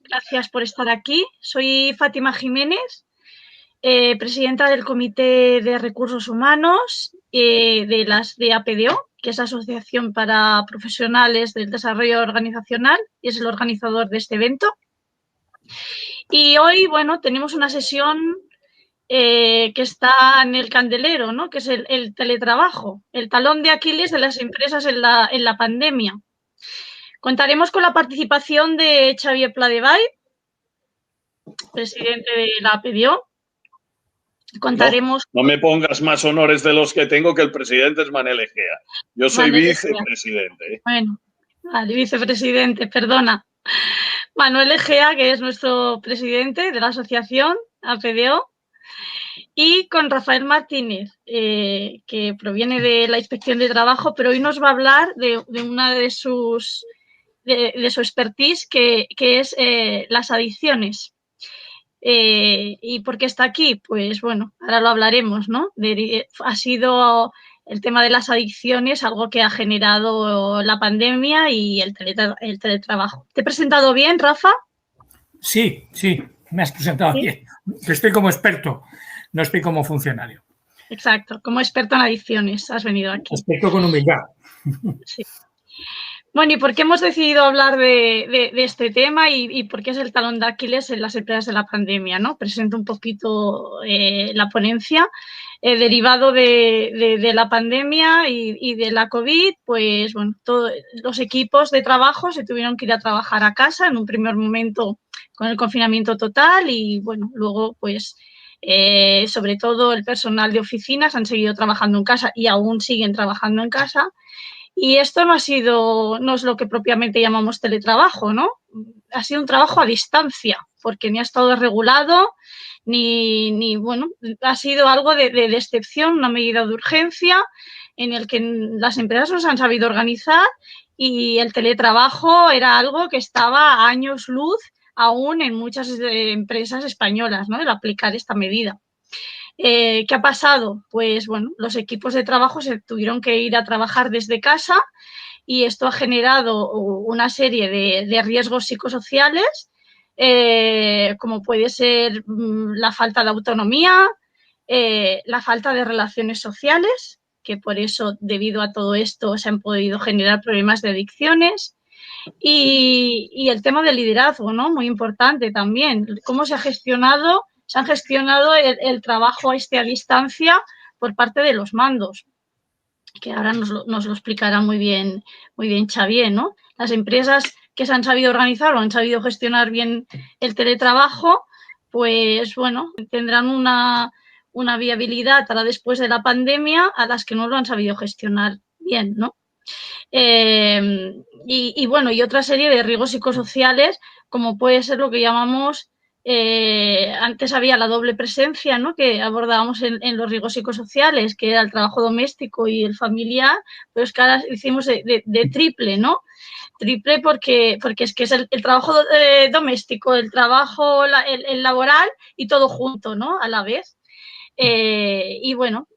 Gracias por estar aquí. Soy Fátima Jiménez, presidenta del Comité de Recursos Humanos de APDO, que es la Asociación para Profesionales del Desarrollo Organizacional y es el organizador de este evento. Y hoy, bueno, tenemos una sesión que está en el candelero, ¿no? Que es el teletrabajo, el talón de Aquiles de las empresas en la pandemia. Contaremos con la participación de Xavier Pladevall, presidente de la APDO. Contaremos... No me pongas más honores de los que tengo, que el presidente es Manel Egea. Yo soy vicepresidente. Bueno, vale, vicepresidente, perdona. Manuel Egea, que es nuestro presidente de la asociación APDO, y con Rafael Martínez, que proviene de la Inspección de Trabajo, pero hoy nos va a hablar de una de su expertise, que es las adicciones. ¿Y por qué está aquí? Pues bueno, ahora lo hablaremos, ¿no? Ha sido el tema de las adicciones algo que ha generado la pandemia y el teletrabajo. ¿Te he presentado bien, Rafa? Sí, me has presentado bien. Estoy como experto, no estoy como funcionario. Exacto, como experto en adicciones has venido aquí. Experto con humildad. Sí. Bueno, ¿y por qué hemos decidido hablar de este tema y por qué es el talón de Aquiles en las empresas de la pandemia, ¿no? Presento un poquito la ponencia. Derivado de la pandemia y de la COVID, pues bueno, todos los equipos de trabajo se tuvieron que ir a trabajar a casa en un primer momento con el confinamiento total y bueno, luego pues sobre todo el personal de oficinas han seguido trabajando en casa y aún siguen trabajando en casa. Y esto no es lo que propiamente llamamos teletrabajo, ¿no? Ha sido un trabajo a distancia, porque ni ha estado regulado, ni bueno, ha sido algo de excepción, una medida de urgencia en el que las empresas no se han sabido organizar y el teletrabajo era algo que estaba a años luz aún en muchas empresas españolas, ¿no? El aplicar esta medida. ¿Qué ha pasado? Pues bueno, los equipos de trabajo se tuvieron que ir a trabajar desde casa y esto ha generado una serie de riesgos psicosociales, como puede ser la falta de autonomía, la falta de relaciones sociales, que por eso, debido a todo esto, se han podido generar problemas de adicciones. Y el tema del liderazgo, ¿no? Muy importante también. ¿Cómo se han gestionado el trabajo a distancia por parte de los mandos? Que ahora nos lo explicará muy bien Xavier, ¿no? Las empresas que se han sabido organizar o han sabido gestionar bien el teletrabajo, pues bueno, tendrán una viabilidad ahora después de la pandemia a las que no lo han sabido gestionar bien, ¿no? Y bueno, y otra serie de riesgos psicosociales, como puede ser lo que llamamos, antes había la doble presencia, ¿no? Que abordábamos en los riesgos psicosociales, que era el trabajo doméstico y el familiar, pero es que ahora hicimos de triple, ¿no? Triple porque es que es el trabajo doméstico, el trabajo el laboral y todo junto, ¿no? A la vez. Y bueno,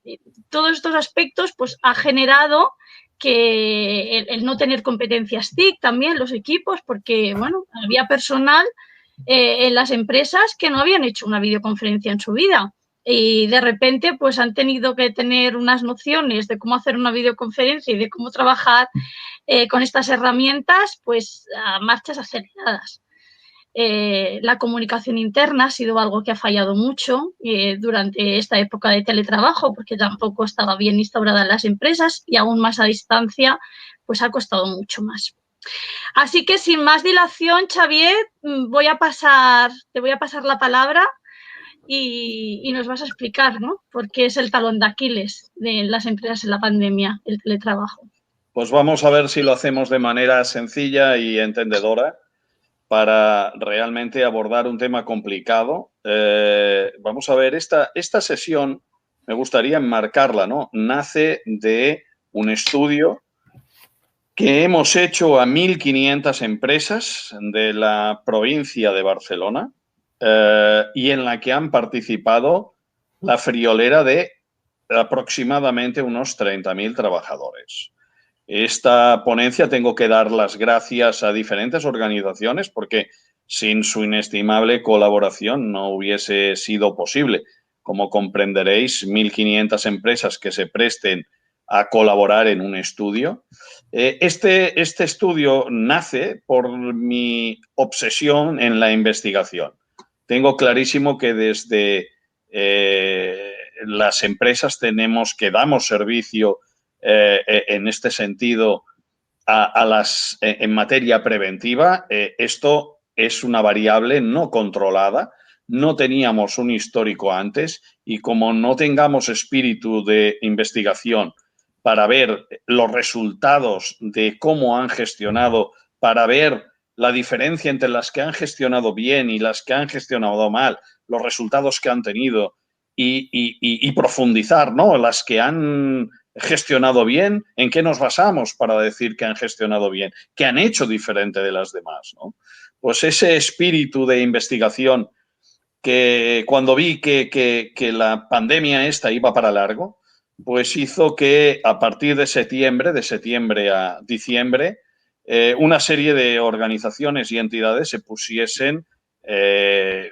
todos estos aspectos pues ha generado que el no tener competencias TIC también los equipos, porque bueno, había personal en las empresas que no habían hecho una videoconferencia en su vida y de repente pues han tenido que tener unas nociones de cómo hacer una videoconferencia y de cómo trabajar con estas herramientas pues a marchas aceleradas. La comunicación interna ha sido algo que ha fallado mucho durante esta época de teletrabajo porque tampoco estaba bien instaurada en las empresas y aún más a distancia pues ha costado mucho más. Así que sin más dilación, Xavier, te voy a pasar la palabra y nos vas a explicar, ¿no? Por qué es el talón de Aquiles de las empresas en la pandemia, el teletrabajo. Pues vamos a ver si lo hacemos de manera sencilla y entendedora para realmente abordar un tema complicado. Vamos a ver, esta sesión me gustaría enmarcarla, ¿no? Nace de un estudio que hemos hecho a 1.500 empresas de la provincia de Barcelona y en la que han participado la friolera de aproximadamente unos 30.000 trabajadores. Esta ponencia tengo que dar las gracias a diferentes organizaciones porque sin su inestimable colaboración no hubiese sido posible. Como comprenderéis, 1.500 empresas que se presten a colaborar en un estudio. Este estudio nace por mi obsesión en la investigación. Tengo clarísimo que desde las empresas que damos servicio en este sentido en materia preventiva, esto es una variable no controlada. No teníamos un histórico antes y como no tengamos espíritu de investigación para ver los resultados de cómo han gestionado, para ver la diferencia entre las que han gestionado bien y las que han gestionado mal, los resultados que han tenido y profundizar, ¿no? Las que han gestionado bien, ¿en qué nos basamos para decir que han gestionado bien? ¿Qué han hecho diferente de las demás, ¿no? Pues ese espíritu de investigación que cuando vi que la pandemia esta iba para largo, pues hizo que a partir de septiembre a diciembre, una serie de organizaciones y entidades se pusiesen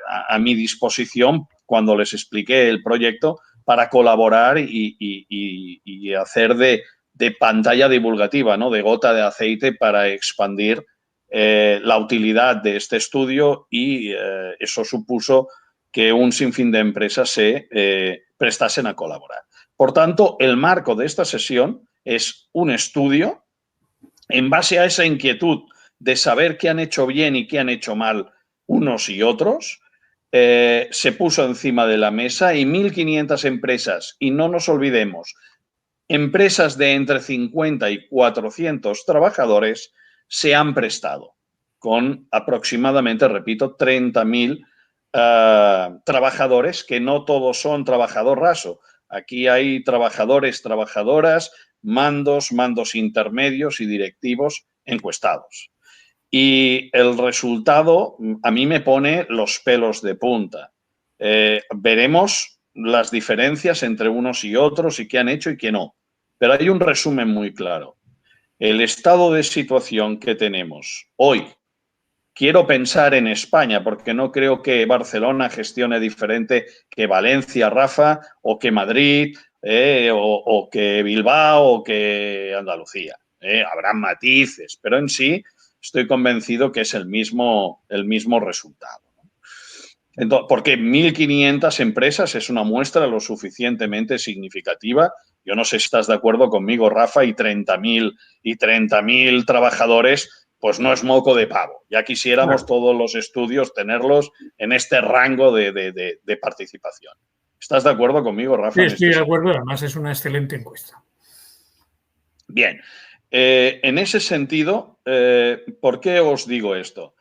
a mi disposición cuando les expliqué el proyecto para colaborar y hacer de pantalla divulgativa, ¿no? De gota de aceite para expandir la utilidad de este estudio y eso supuso que un sinfín de empresas se prestasen a colaborar. Por tanto, el marco de esta sesión es un estudio en base a esa inquietud de saber qué han hecho bien y qué han hecho mal unos y otros. Se puso encima de la mesa y 1.500 empresas, y no nos olvidemos, empresas de entre 50 y 400 trabajadores se han prestado con aproximadamente, repito, 30.000 trabajadores, que no todos son trabajador raso. Aquí hay trabajadores, trabajadoras, mandos intermedios y directivos encuestados. Y el resultado a mí me pone los pelos de punta. Veremos las diferencias entre unos y otros y qué han hecho y qué no. Pero hay un resumen muy claro. El estado de situación que tenemos hoy, quiero pensar en España, porque no creo que Barcelona gestione diferente que Valencia, Rafa, o que Madrid, o que Bilbao, o que Andalucía. Habrá matices, pero en sí estoy convencido que es el mismo resultado. Entonces, porque 1.500 empresas es una muestra lo suficientemente significativa. Yo no sé si estás de acuerdo conmigo, Rafa, y 30.000 trabajadores, pues no es moco de pavo. Ya quisiéramos todos los estudios tenerlos en este rango de participación. ¿Estás de acuerdo conmigo, Rafa? Sí, estoy de acuerdo. Además, es una excelente encuesta. Bien. En ese sentido, ¿por qué os digo esto?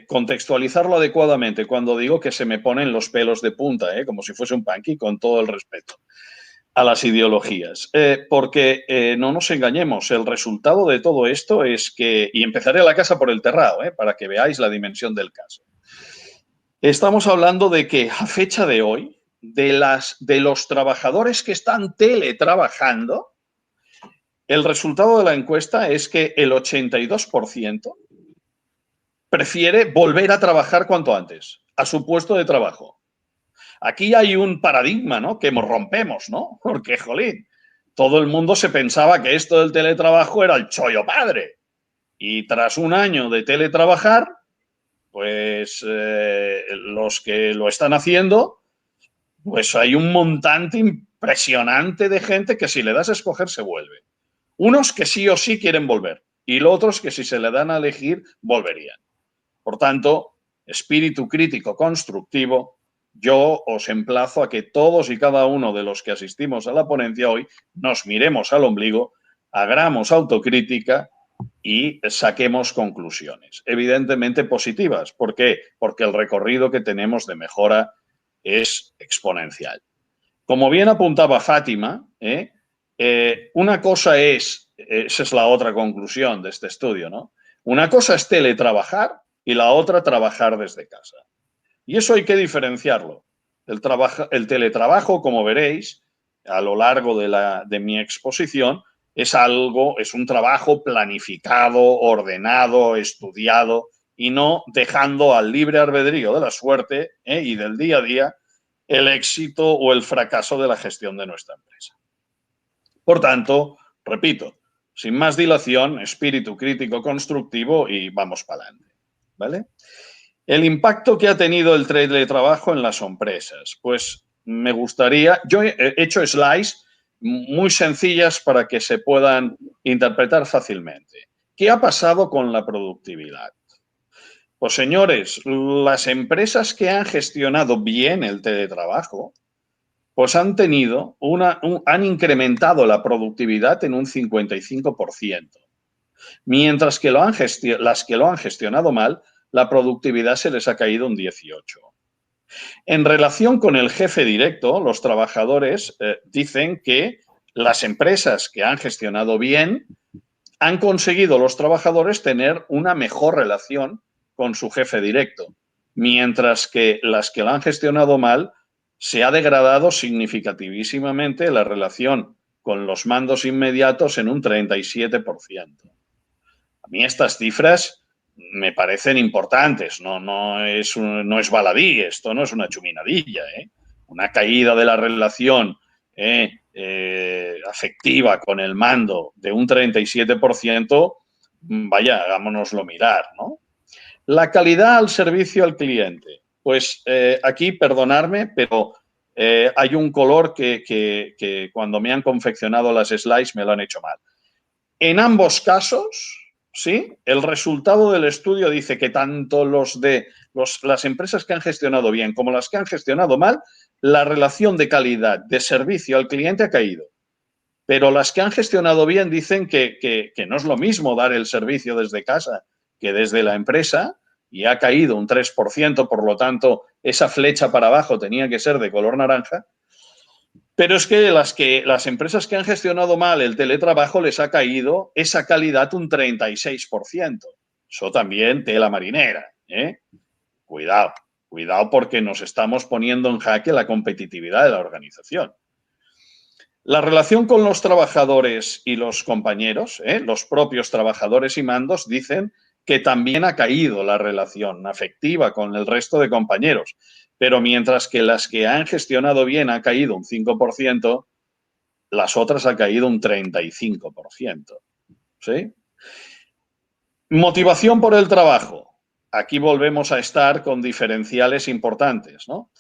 Contextualizarlo adecuadamente cuando digo que se me ponen los pelos de punta, como si fuese un punky, con todo el respeto a las ideologías. Porque no nos engañemos, el resultado de todo esto es que, y empezaré la casa por el terrado, para que veáis la dimensión del caso. Estamos hablando de que a fecha de hoy, de los trabajadores que están teletrabajando, el resultado de la encuesta es que el 82% prefiere volver a trabajar cuanto antes, a su puesto de trabajo. Aquí hay un paradigma, ¿no?, que rompemos, ¿no? Porque, jolín, todo el mundo se pensaba que esto del teletrabajo era el chollo padre. Y tras un año de teletrabajar, pues los que lo están haciendo, pues hay un montante impresionante de gente que si le das a escoger se vuelve. Unos que sí o sí quieren volver y los otros que si se le dan a elegir volverían. Por tanto, espíritu crítico constructivo, yo os emplazo a que todos y cada uno de los que asistimos a la ponencia hoy nos miremos al ombligo, hagamos autocrítica y saquemos conclusiones, evidentemente positivas. ¿Por qué? Porque el recorrido que tenemos de mejora es exponencial. Como bien apuntaba Fátima, una cosa es, esa es la otra conclusión de este estudio, ¿no? Una cosa es teletrabajar y la otra trabajar desde casa. Y eso hay que diferenciarlo. El teletrabajo, como veréis, a lo largo de mi exposición, es un trabajo planificado, ordenado, estudiado, y no dejando al libre albedrío de la suerte y del día a día el éxito o el fracaso de la gestión de nuestra empresa. Por tanto, repito, sin más dilación, espíritu crítico constructivo y vamos para adelante, ¿vale? El impacto que ha tenido el teletrabajo en las empresas. Pues me gustaría, yo he hecho slides muy sencillas para que se puedan interpretar fácilmente. ¿Qué ha pasado con la productividad? Pues señores, las empresas que han gestionado bien el teletrabajo, pues han incrementado la productividad en un 55%. Mientras que las que lo han gestionado mal, la productividad se les ha caído un 18%. En relación con el jefe directo, los trabajadores dicen que las empresas que han gestionado bien han conseguido los trabajadores tener una mejor relación con su jefe directo, mientras que las que lo han gestionado mal se ha degradado significativísimamente la relación con los mandos inmediatos en un 37%. A mí estas cifras me parecen importantes, no es baladí, esto no es una chuminadilla, ¿eh? Una caída de la relación afectiva con el mando de un 37%, vaya, hagámonoslo mirar, ¿no? La calidad al servicio al cliente. Pues aquí, perdonadme, pero hay un color que cuando me han confeccionado las slides me lo han hecho mal. En ambos casos, ¿sí? El resultado del estudio dice que tanto las empresas que han gestionado bien como las que han gestionado mal, la relación de calidad de servicio al cliente ha caído. Pero las que han gestionado bien dicen que no es lo mismo dar el servicio desde casa que desde la empresa y ha caído un 3%, por lo tanto, esa flecha para abajo tenía que ser de color naranja. Pero es que las empresas que han gestionado mal el teletrabajo les ha caído esa calidad un 36%. Eso también tela marinera, ¿eh? Cuidado porque nos estamos poniendo en jaque la competitividad de la organización. La relación con los trabajadores y los compañeros, los propios trabajadores y mandos, dicen que también ha caído la relación afectiva con el resto de compañeros. Pero mientras que las que han gestionado bien ha caído un 5%, las otras ha caído un 35%. ¿Sí? Motivación por el trabajo. Aquí volvemos a estar con diferenciales importantes, ¿no?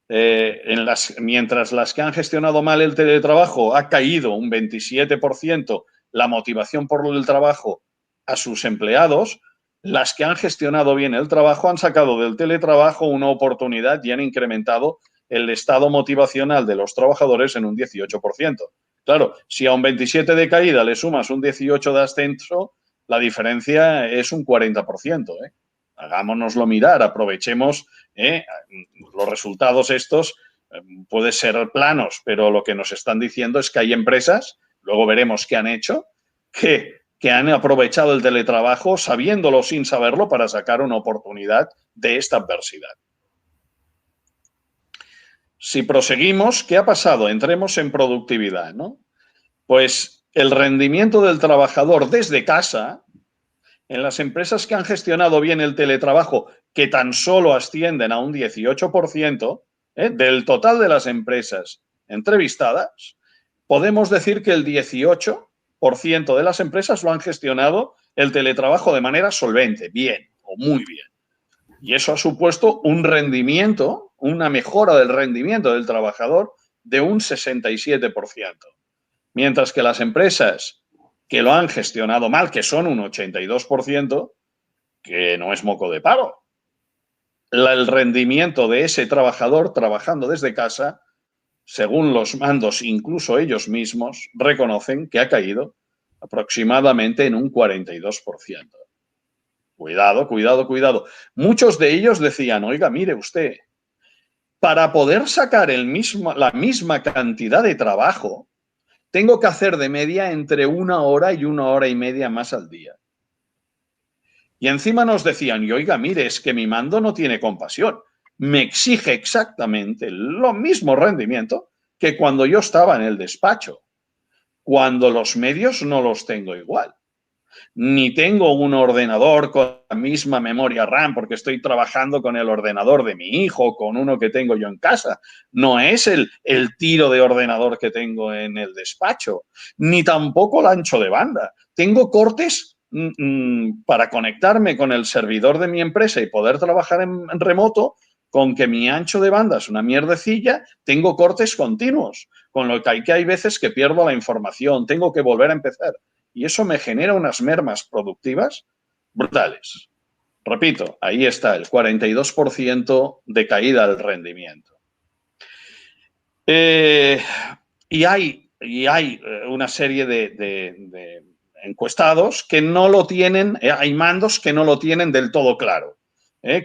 Mientras las que han gestionado mal el teletrabajo ha caído un 27% la motivación por el trabajo a sus empleados, las que han gestionado bien el trabajo han sacado del teletrabajo una oportunidad y han incrementado el estado motivacional de los trabajadores en un 18%. Claro, si a un 27% de caída le sumas un 18% de ascenso, la diferencia es un 40%, ¿eh? Hagámonoslo mirar, aprovechemos los resultados estos, pueden ser planos, pero lo que nos están diciendo es que hay empresas, luego veremos qué han hecho, que han aprovechado el teletrabajo sabiéndolo sin saberlo para sacar una oportunidad de esta adversidad. Si proseguimos, ¿qué ha pasado? Entremos en productividad, ¿no? Pues el rendimiento del trabajador desde casa, en las empresas que han gestionado bien el teletrabajo, que tan solo ascienden a un 18%, del total de las empresas entrevistadas, podemos decir que el 18% de las empresas lo han gestionado el teletrabajo de manera solvente, bien o muy bien. Y eso ha supuesto un rendimiento, una mejora del rendimiento del trabajador de un 67%. Mientras que las empresas que lo han gestionado mal, que son un 82%, que no es moco de pavo. El rendimiento de ese trabajador trabajando desde casa, según los mandos, incluso ellos mismos, reconocen que ha caído aproximadamente en un 42%. Cuidado. Muchos de ellos decían, oiga, mire usted, para poder sacar la misma cantidad de trabajo, tengo que hacer de media entre 1 hora y 1 hora y media más al día. Y encima nos decían, y oiga, mire, es que mi mando no tiene compasión. Me exige exactamente lo mismo rendimiento que cuando yo estaba en el despacho, cuando los medios no los tengo igual. ni tengo un ordenador con la misma memoria RAM porque estoy trabajando con el ordenador de mi hijo, con uno que tengo yo en casa. No es el tiro de ordenador que tengo en el despacho, ni tampoco el ancho de banda. Tengo cortes para conectarme con el servidor de mi empresa y poder trabajar en remoto. Con que mi ancho de banda es una mierdecilla, tengo cortes continuos, con lo que hay veces que pierdo la información, tengo que volver a empezar. Y eso me genera unas mermas productivas brutales. Repito, ahí está, el 42% de caída del rendimiento. Y hay una serie de encuestados que no lo tienen, hay mandos que no lo tienen del todo claro.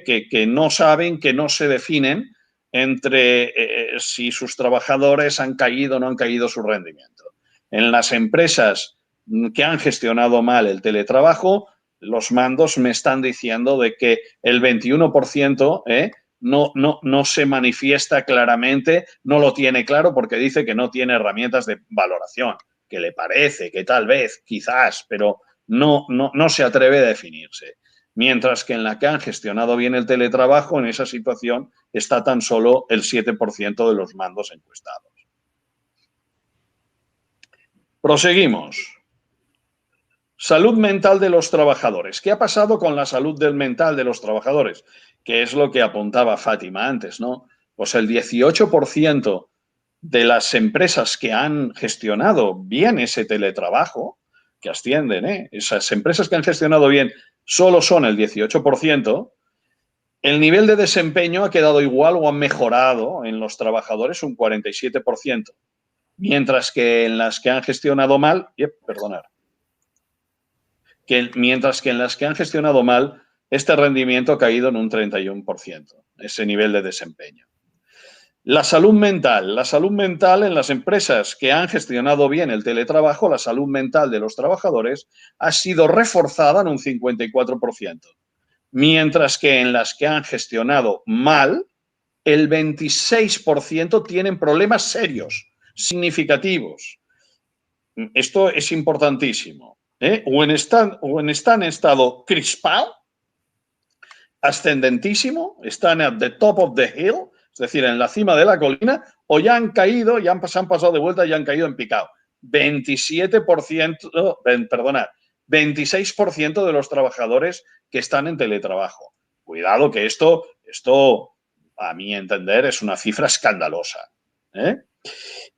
Que no saben, que no se definen entre si sus trabajadores han caído o no han caído su rendimiento. En las empresas que han gestionado mal el teletrabajo, los mandos me están diciendo de que el 21% no se manifiesta claramente, no lo tiene claro porque dice que no tiene herramientas de valoración, que le parece, que tal vez, quizás, pero no se atreve a definirse. Mientras que en la que han gestionado bien el teletrabajo, en esa situación está tan solo el 7% de los mandos encuestados. Proseguimos. Salud mental de los trabajadores. ¿Qué ha pasado con la salud mental de los trabajadores? Que es lo que apuntaba Fátima antes, ¿no? Pues el 18% de las empresas que han gestionado bien ese teletrabajo, que ascienden, esas empresas que han gestionado bien solo son el 18%, el nivel de desempeño ha quedado igual o ha mejorado en los trabajadores un 47%, mientras que en las que han gestionado mal, mientras que en las que han gestionado mal, este rendimiento ha caído en un 31%, ese nivel de desempeño. La salud mental en las empresas que han gestionado bien el teletrabajo, la salud mental de los trabajadores ha sido reforzada en un 54%, mientras que en las que han gestionado mal, el 26% tienen problemas serios, significativos. Esto es importantísimo. O están en estado crispado, ascendentísimo, están at the top of the hill, es decir, en la cima de la colina, o ya han caído, se han pasado de vuelta y han caído en picado. 26% de los trabajadores que están en teletrabajo. Cuidado que esto a mi entender, es una cifra escandalosa.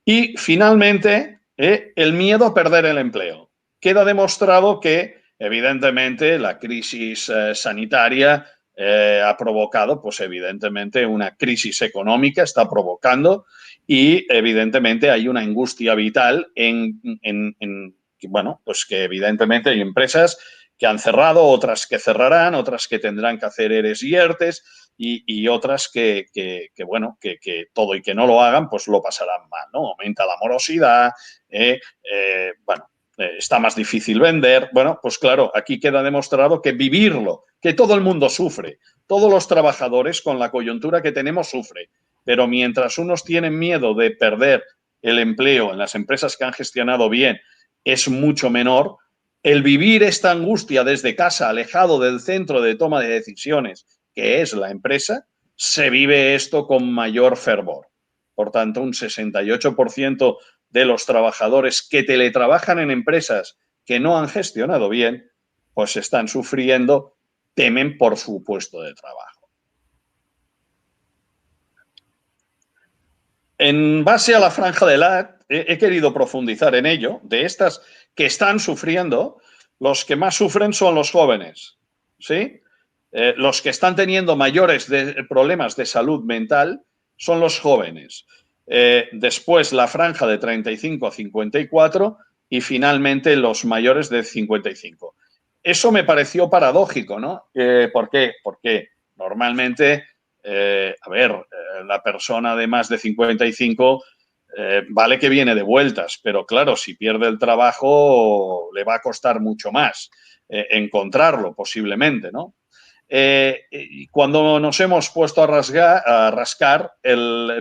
Y finalmente, el miedo a perder el empleo. Queda demostrado que, evidentemente, la crisis sanitaria ha provocado, pues evidentemente, una crisis económica, está provocando, y evidentemente hay una angustia vital pues que evidentemente hay empresas que han cerrado, otras que cerrarán, otras que tendrán que hacer ERES y ERTES, y otras que todo y que no lo hagan, pues lo pasarán mal, ¿no? Aumenta la morosidad, está más difícil vender. Bueno, pues claro, aquí queda demostrado que vivirlo, que todo el mundo sufre, todos los trabajadores con la coyuntura que tenemos sufren, pero mientras unos tienen miedo de perder el empleo en las empresas que han gestionado bien, es mucho menor. El vivir esta angustia desde casa, alejado del centro de toma de decisiones, que es la empresa, se vive esto con mayor fervor. Por tanto, un 68% de los trabajadores que teletrabajan en empresas que no han gestionado bien, pues están sufriendo, temen por su puesto de trabajo. En base a la franja de edad, he querido profundizar en ello. De estas que están sufriendo, los que más sufren son los jóvenes, ¿sí? Los que están teniendo mayores problemas de salud mental son los jóvenes. Después la franja de 35 a 54 y finalmente los mayores de 55. Eso me pareció paradójico, ¿no? ¿Por qué? Porque normalmente, la persona de más de 55 vale que viene de vueltas, pero claro, si pierde el trabajo le va a costar mucho más encontrarlo posiblemente, ¿no? Cuando nos hemos puesto a rascar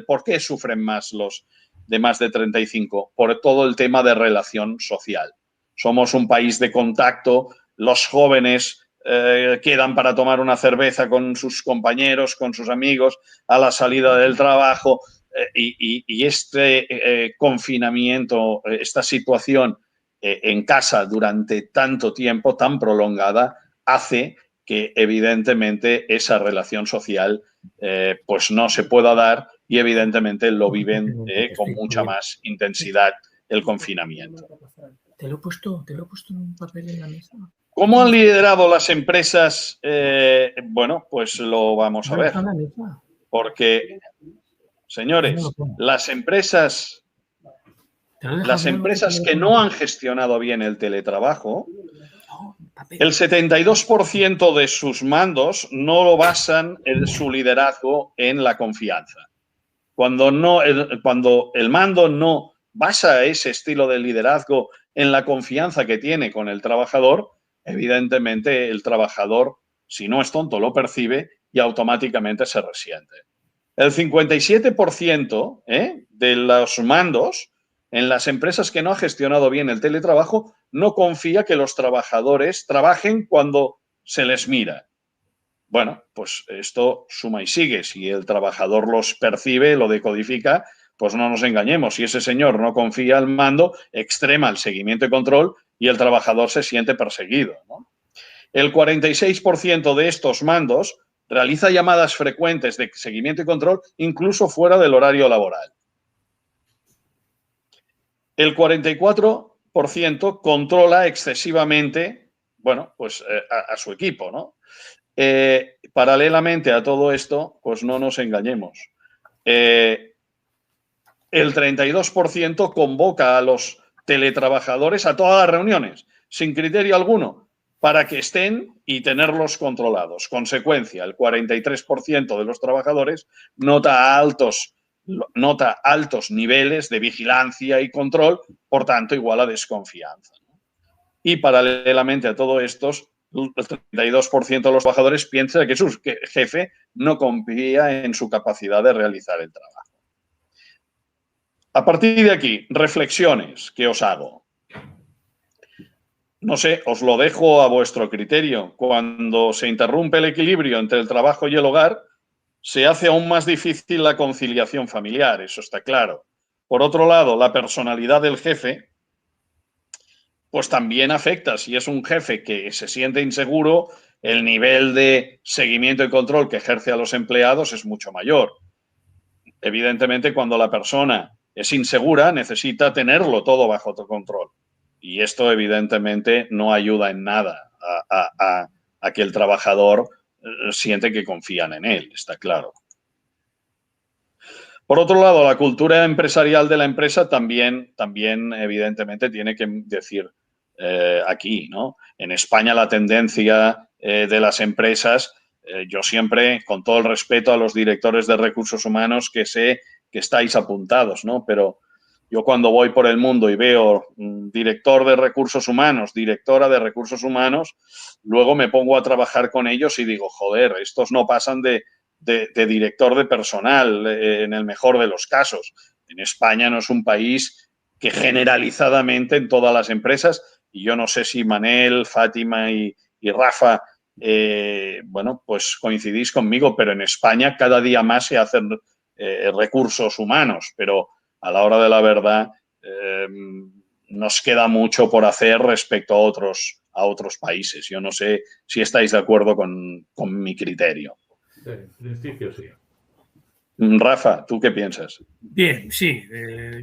por qué sufren más los de más de 35, por todo el tema de relación social. Somos un país de contacto, los jóvenes quedan para tomar una cerveza con sus compañeros, con sus amigos, a la salida del trabajo, y este confinamiento, esta situación en casa durante tanto tiempo, tan prolongada, hace que evidentemente esa relación social pues no se pueda dar, y evidentemente lo viven con mucha más intensidad el confinamiento. Te lo he puesto en un papel en la mesa. ¿Cómo han liderado las empresas? Bueno, pues lo vamos a ver. Porque, señores, las empresas que no han gestionado bien el teletrabajo, el 72% de sus mandos no lo basan en su liderazgo en la confianza. Cuando el mando no basa ese estilo de liderazgo en la confianza que tiene con el trabajador, evidentemente el trabajador, si no es tonto, lo percibe y automáticamente se resiente. El 57% de los mandos en las empresas que no ha gestionado bien el teletrabajo no confía que los trabajadores trabajen cuando se les mira. Bueno, pues esto suma y sigue. Si el trabajador los percibe, lo decodifica, pues no nos engañemos. Si ese señor no confía al mando, extrema el seguimiento y control y el trabajador se siente perseguido, ¿no? El 46% de estos mandos realiza llamadas frecuentes de seguimiento y control incluso fuera del horario laboral. El 44% controla excesivamente, bueno, pues a su equipo, ¿no? Paralelamente a todo esto, pues no nos engañemos. El 32% convoca a los teletrabajadores a todas las reuniones, sin criterio alguno, para que estén y tenerlos controlados. Consecuencia, el 43% de los trabajadores nota altos niveles de vigilancia y control, por tanto, igual a desconfianza. Y paralelamente a todo esto, el 32% de los trabajadores piensa que su jefe no confía en su capacidad de realizar el trabajo. A partir de aquí, reflexiones que os hago. No sé, os lo dejo a vuestro criterio. Cuando se interrumpe el equilibrio entre el trabajo y el hogar, se hace aún más difícil la conciliación familiar, eso está claro. Por otro lado, la personalidad del jefe, pues también afecta. Si es un jefe que se siente inseguro, el nivel de seguimiento y control que ejerce a los empleados es mucho mayor. Evidentemente, cuando la persona es insegura, necesita tenerlo todo bajo control. Y esto, evidentemente, no ayuda en nada a que el trabajador siente que confían en él, está claro. Por otro lado, la cultura empresarial de la empresa también evidentemente, tiene que decir aquí, ¿no? En España la tendencia de las empresas, yo siempre, con todo el respeto a los directores de recursos humanos, que sé que estáis apuntados, ¿no? Pero yo cuando voy por el mundo y veo director de recursos humanos, directora de recursos humanos, luego me pongo a trabajar con ellos y digo, joder, estos no pasan de director de personal, en el mejor de los casos. En España no es un país que generalizadamente en todas las empresas, y yo no sé si Manel, Fátima y Rafa, bueno, pues coincidís conmigo, pero en España cada día más se hacen recursos humanos, pero a la hora de la verdad nos queda mucho por hacer respecto a otros países. Yo no sé si estáis de acuerdo con mi criterio. En principio sí. Rafa, ¿tú qué piensas? Bien, sí.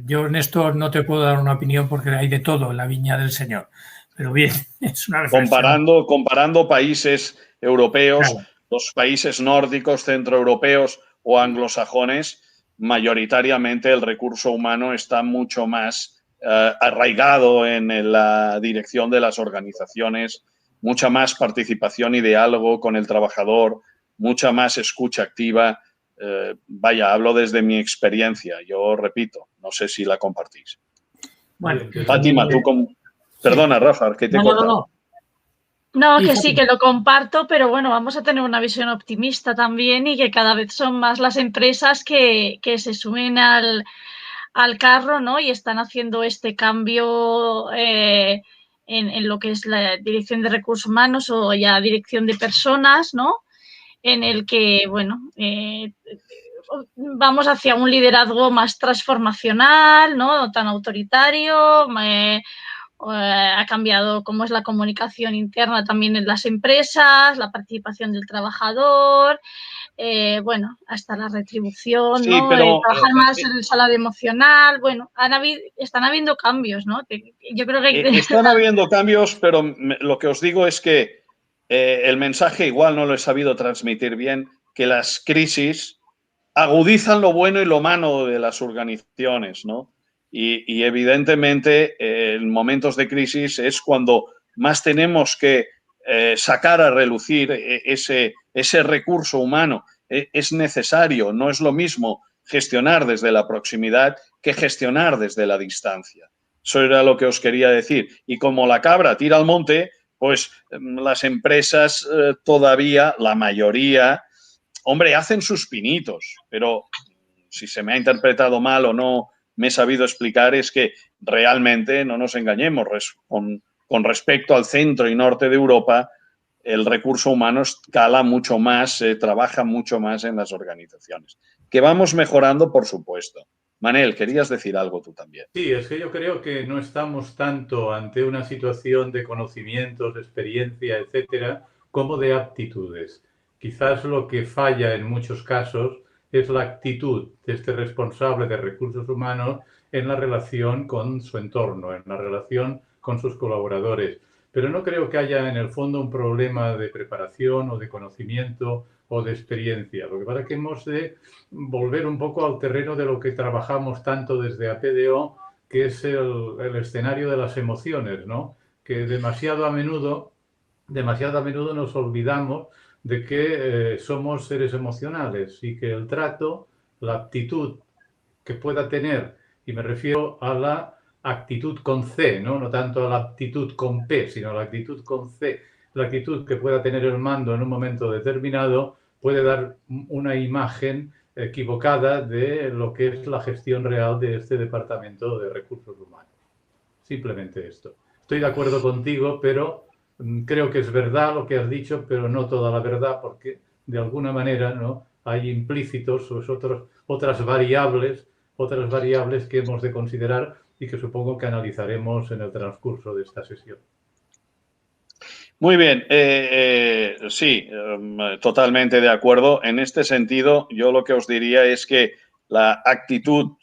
Yo en esto no te puedo dar una opinión porque hay de todo en la viña del Señor. Pero bien, es una reflexión. Comparando países europeos, claro, los países nórdicos, centroeuropeos o anglosajones, mayoritariamente el recurso humano está mucho más arraigado en la dirección de las organizaciones, mucha más participación y diálogo con el trabajador, mucha más escucha activa. Vaya, hablo desde mi experiencia, yo repito, no sé si la compartís. Bueno, Fátima, tú como... Perdona, Rafa, que te he cortado. No, que sí, que lo comparto, pero bueno, vamos a tener una visión optimista también y que cada vez son más las empresas que se suben al carro, ¿no? Y están haciendo este cambio en lo que es la dirección de recursos humanos o ya dirección de personas, ¿no? En el que, bueno, vamos hacia un liderazgo más transformacional, ¿no? Tan autoritario, ha cambiado cómo es la comunicación interna también en las empresas, la participación del trabajador, bueno, hasta la retribución, Sí, ¿no? pero Trabajar más en el salario emocional, bueno, están habiendo cambios, ¿no? Yo creo que... Están habiendo cambios, pero lo que os digo es que el mensaje igual no lo he sabido transmitir bien, que las crisis agudizan lo bueno y lo malo de las organizaciones, ¿no? Y evidentemente en momentos de crisis es cuando más tenemos que sacar a relucir ese recurso humano. Es necesario, no es lo mismo gestionar desde la proximidad que gestionar desde la distancia. Eso era lo que os quería decir. Y como la cabra tira al monte, pues las empresas todavía, la mayoría, hombre, hacen sus pinitos, pero si se me ha interpretado mal o no me he sabido explicar, es que realmente, no nos engañemos, con respecto al centro y norte de Europa, el recurso humano escala mucho más, trabaja mucho más en las organizaciones. Que vamos mejorando, por supuesto. Manel, querías decir algo tú también. Sí, es que yo creo que no estamos tanto ante una situación de conocimientos, de experiencia, etcétera, como de aptitudes. Quizás lo que falla en muchos casos es la actitud de este responsable de recursos humanos en la relación con su entorno, en la relación con sus colaboradores. Pero no creo que haya en el fondo un problema de preparación o de conocimiento o de experiencia. Lo que pasa es que hemos de volver un poco al terreno de lo que trabajamos tanto desde APDO, que es el escenario de las emociones, ¿no? Que demasiado a menudo nos olvidamos de que somos seres emocionales y que el trato, la actitud que pueda tener, y me refiero a la actitud con C, ¿no? No tanto a la actitud con P, sino a la actitud con C, la actitud que pueda tener el mando en un momento determinado puede dar una imagen equivocada de lo que es la gestión real de este departamento de recursos humanos. Simplemente esto. Estoy de acuerdo contigo, pero creo que es verdad lo que has dicho, pero no toda la verdad, porque de alguna manera, ¿no?, hay implícitos otras variables que hemos de considerar y que supongo que analizaremos en el transcurso de esta sesión. Muy bien, sí, totalmente de acuerdo. En este sentido, yo lo que os diría es que la actitud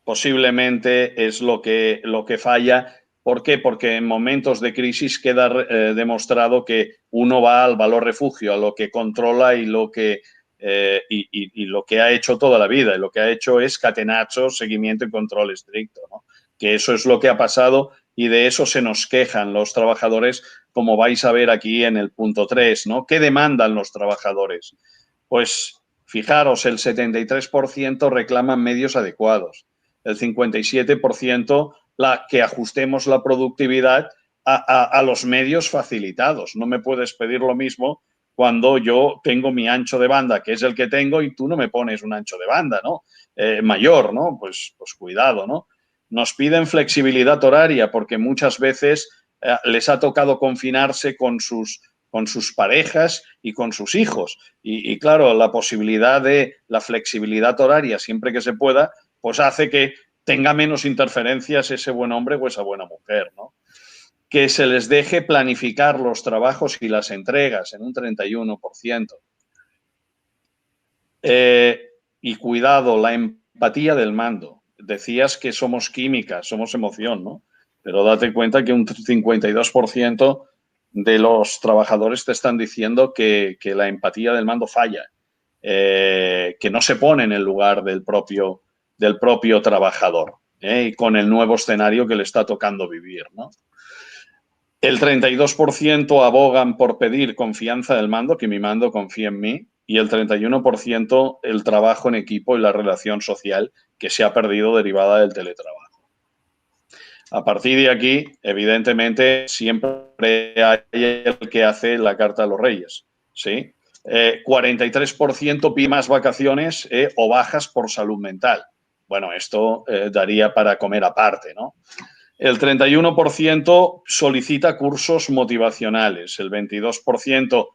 posiblemente es lo que falla. ¿Por qué? Porque en momentos de crisis queda demostrado que uno va al valor refugio, a lo que controla y lo que ha hecho toda la vida. Y lo que ha hecho es catenaccio, seguimiento y control estricto, ¿no? Que eso es lo que ha pasado y de eso se nos quejan los trabajadores, como vais a ver aquí en el punto 3, ¿no? ¿Qué demandan los trabajadores? Pues fijaros, el 73% reclaman medios adecuados, el 57% que ajustemos la productividad a los medios facilitados. No me puedes pedir lo mismo cuando yo tengo mi ancho de banda, que es el que tengo, y tú no me pones un ancho de banda, ¿no? Mayor, ¿no? Pues cuidado, ¿no? Nos piden flexibilidad horaria porque muchas veces les ha tocado confinarse con sus parejas y con sus hijos. Y claro, la posibilidad de la flexibilidad horaria siempre que se pueda, pues hace que tenga menos interferencias ese buen hombre o esa buena mujer, ¿no? Que se les deje planificar los trabajos y las entregas en un 31%. Y cuidado, la empatía del mando. Decías que somos química, somos emoción, ¿no? Pero date cuenta que un 52% de los trabajadores te están diciendo que la empatía del mando falla, que no se pone en el lugar del propio trabajador, y con el nuevo escenario que le está tocando vivir, ¿no? El 32% abogan por pedir confianza del mando, que mi mando confíe en mí, y el 31% el trabajo en equipo y la relación social que se ha perdido derivada del teletrabajo. A partir de aquí, evidentemente, siempre hay el que hace la carta a los reyes, ¿sí? 43% pide más vacaciones o bajas por salud mental. Bueno, esto daría para comer aparte, ¿no? El 31% solicita cursos motivacionales, el 22%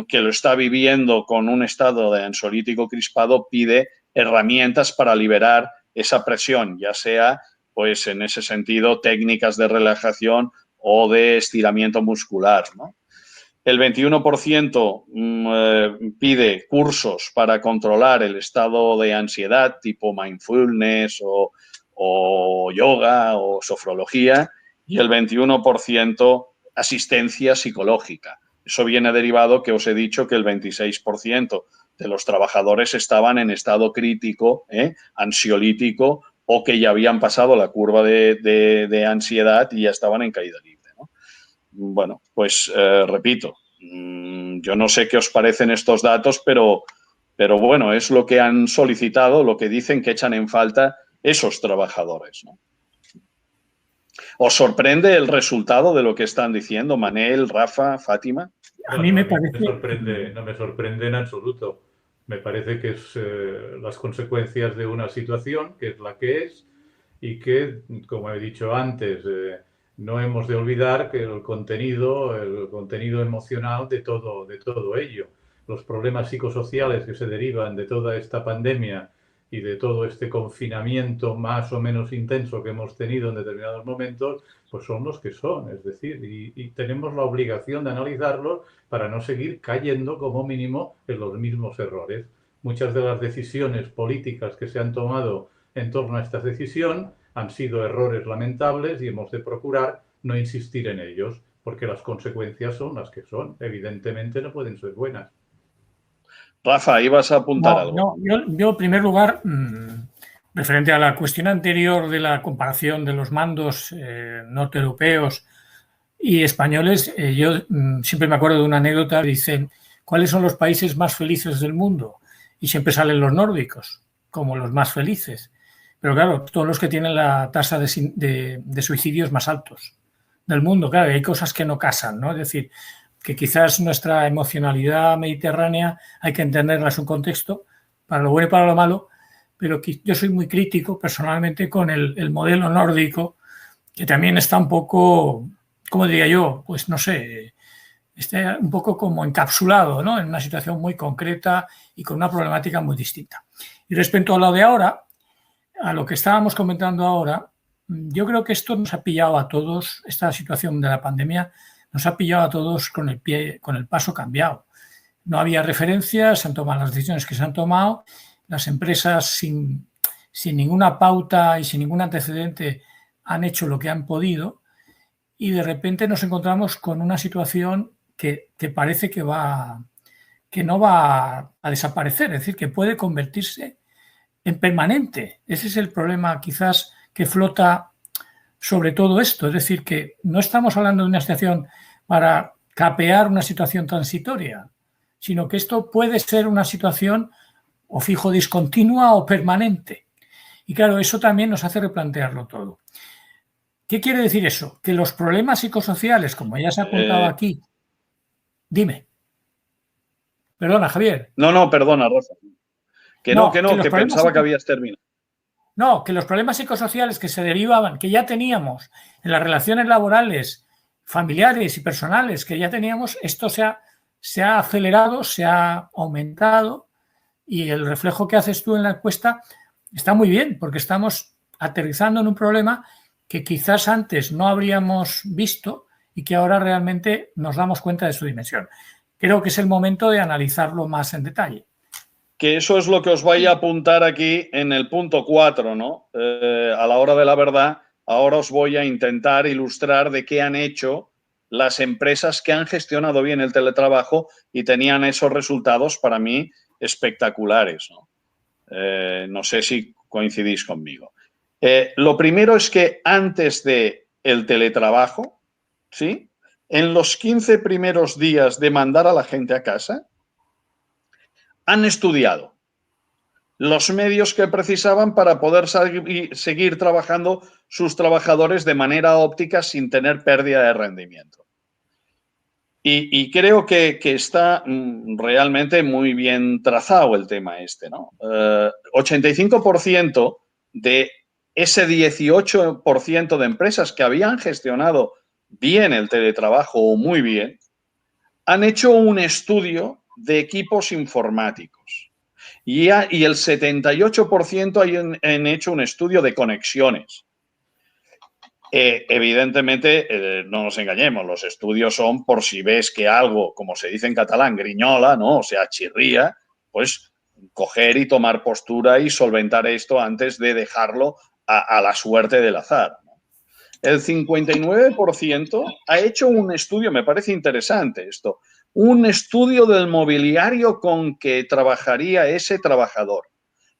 que lo está viviendo con un estado de ansiolítico crispado pide herramientas para liberar esa presión, ya sea, pues en ese sentido, técnicas de relajación o de estiramiento muscular, ¿no? El 21% pide cursos para controlar el estado de ansiedad, tipo mindfulness o yoga o sofrología, y el 21% asistencia psicológica. Eso viene derivado que os he dicho que el 26% de los trabajadores estaban en estado crítico, ansiolítico, o que ya habían pasado la curva de ansiedad y ya estaban en caída libre, ¿no? Bueno, pues repito, yo no sé qué os parecen estos datos, pero bueno, es lo que han solicitado, lo que dicen que echan en falta esos trabajadores, ¿no? ¿Os sorprende el resultado de lo que están diciendo Manel, Rafa, Fátima? A mí me parece... no me sorprende en absoluto. Me parece que es las consecuencias de una situación que es la que es y que, como he dicho antes, no hemos de olvidar que el contenido emocional de todo ello, los problemas psicosociales que se derivan de toda esta pandemia y de todo este confinamiento más o menos intenso que hemos tenido en determinados momentos, pues son los que son. Es decir, y tenemos la obligación de analizarlos para no seguir cayendo como mínimo en los mismos errores. Muchas de las decisiones políticas que se han tomado en torno a esta decisión han sido errores lamentables y hemos de procurar no insistir en ellos, porque las consecuencias son las que son. Evidentemente no pueden ser buenas. Rafa, ibas a apuntar algo. No, yo en primer lugar, referente a la cuestión anterior de la comparación de los mandos norteeuropeos y españoles, yo siempre me acuerdo de una anécdota, dicen, ¿cuáles son los países más felices del mundo? Y siempre salen los nórdicos como los más felices. Pero claro, todos los que tienen la tasa de suicidios más altos del mundo. Claro, hay cosas que no casan, ¿no? Es decir, que quizás nuestra emocionalidad mediterránea hay que entenderla en su contexto, para lo bueno y para lo malo, pero yo soy muy crítico personalmente con el modelo nórdico, que también está un poco, ¿cómo diría yo? Pues no sé, está un poco como encapsulado, ¿no? En una situación muy concreta y con una problemática muy distinta. Y respecto a lo de ahora, a lo que estábamos comentando ahora, yo creo que esto nos ha pillado a todos, esta situación de la pandemia nos ha pillado a todos con el paso cambiado. No había referencias, se han tomado las decisiones que se han tomado, las empresas sin ninguna pauta y sin ningún antecedente han hecho lo que han podido y de repente nos encontramos con una situación que parece que no va a desaparecer, es decir, que puede convertirse en permanente. Ese es el problema quizás que flota sobre todo esto, es decir, que no estamos hablando de una situación para capear una situación transitoria, sino que esto puede ser una situación o fijo discontinua o permanente. Y claro, eso también nos hace replantearlo todo. ¿Qué quiere decir eso? Que los problemas psicosociales, como ya se ha apuntado aquí, dime. Perdona, Javier. No, perdona, Rafa. Que pensaba que habías terminado. No, que los problemas psicosociales que se derivaban, que ya teníamos en las relaciones laborales, familiares y personales que ya teníamos, esto se ha acelerado, se ha aumentado y el reflejo que haces tú en la encuesta está muy bien porque estamos aterrizando en un problema que quizás antes no habríamos visto y que ahora realmente nos damos cuenta de su dimensión. Creo que es el momento de analizarlo más en detalle. Que eso es lo que os voy a apuntar aquí en el punto 4, ¿no? A la hora de la verdad, ahora os voy a intentar ilustrar de qué han hecho las empresas que han gestionado bien el teletrabajo y tenían esos resultados para mí espectaculares, ¿no? No sé si coincidís conmigo. Lo primero es que antes del teletrabajo, ¿sí? En los 15 primeros días de mandar a la gente a casa, han estudiado los medios que precisaban para poder seguir trabajando sus trabajadores de manera óptima sin tener pérdida de rendimiento. Y creo que está realmente muy bien trazado el tema este, ¿no? 85% de ese 18% de empresas que habían gestionado bien el teletrabajo o muy bien, han hecho un estudio de equipos informáticos y el 78% han hecho un estudio de conexiones. Evidentemente, no nos engañemos, los estudios son por si ves que algo, como se dice en catalán, griñola, ¿no? O sea, chirría, pues coger y tomar postura y solventar esto antes de dejarlo a la suerte del azar. El 59% ha hecho un estudio, me parece interesante esto, un estudio del mobiliario con que trabajaría ese trabajador.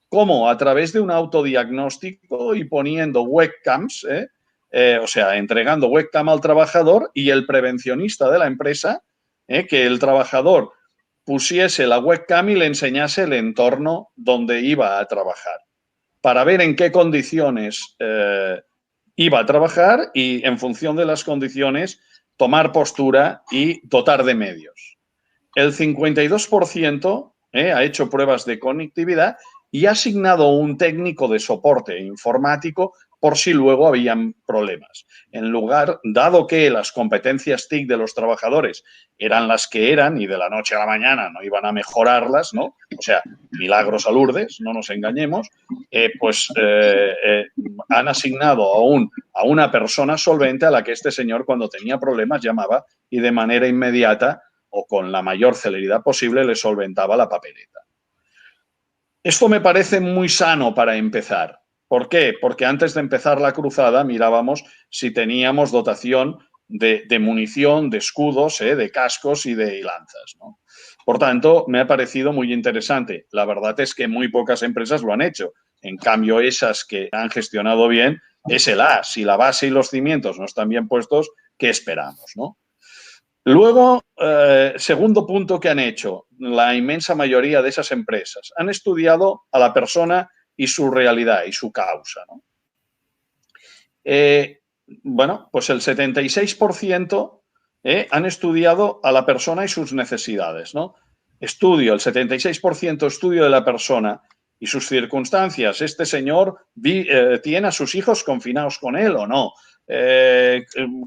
¿Cómo? A través de un autodiagnóstico y poniendo webcams, o sea, entregando webcam al trabajador y el prevencionista de la empresa, que el trabajador pusiese la webcam y le enseñase el entorno donde iba a trabajar, para ver en qué condiciones iba a trabajar y, en función de las condiciones, tomar postura y dotar de medios. El 52% ha hecho pruebas de conectividad y ha asignado un técnico de soporte informático por si luego habían problemas. En lugar, dado que las competencias TIC de los trabajadores eran las que eran y de la noche a la mañana no iban a mejorarlas, ¿no? O sea, milagros a Lourdes, no nos engañemos, han asignado a una persona solvente a la que este señor, cuando tenía problemas, llamaba y de manera inmediata o con la mayor celeridad posible le solventaba la papeleta. Esto me parece muy sano para empezar. ¿Por qué? Porque antes de empezar la cruzada mirábamos si teníamos dotación de munición, de escudos, de cascos y de lanzas, ¿no? Por tanto, me ha parecido muy interesante. La verdad es que muy pocas empresas lo han hecho. En cambio, esas que han gestionado bien, es el A. Si la base y los cimientos no están bien puestos, ¿qué esperamos, no? Luego, segundo punto que han hecho la inmensa mayoría de esas empresas, han estudiado a la persona y su realidad y su causa, ¿no? Bueno, pues el 76% han estudiado a la persona y sus necesidades, ¿no? El 76% estudio de la persona y sus circunstancias. ¿Este señor tiene a sus hijos confinados con él o no?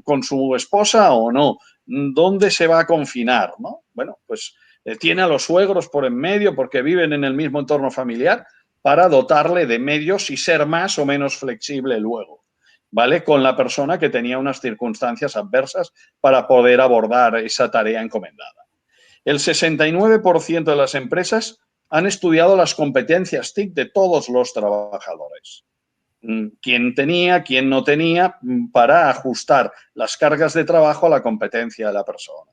¿Con su esposa o no? ¿Dónde se va a confinar, no? Bueno, pues tiene a los suegros por en medio porque viven en el mismo entorno familiar, para dotarle de medios y ser más o menos flexible luego, ¿vale? Con la persona que tenía unas circunstancias adversas para poder abordar esa tarea encomendada. El 69% de las empresas han estudiado las competencias TIC de todos los trabajadores. Quién tenía, quién no tenía, para ajustar las cargas de trabajo a la competencia de la persona.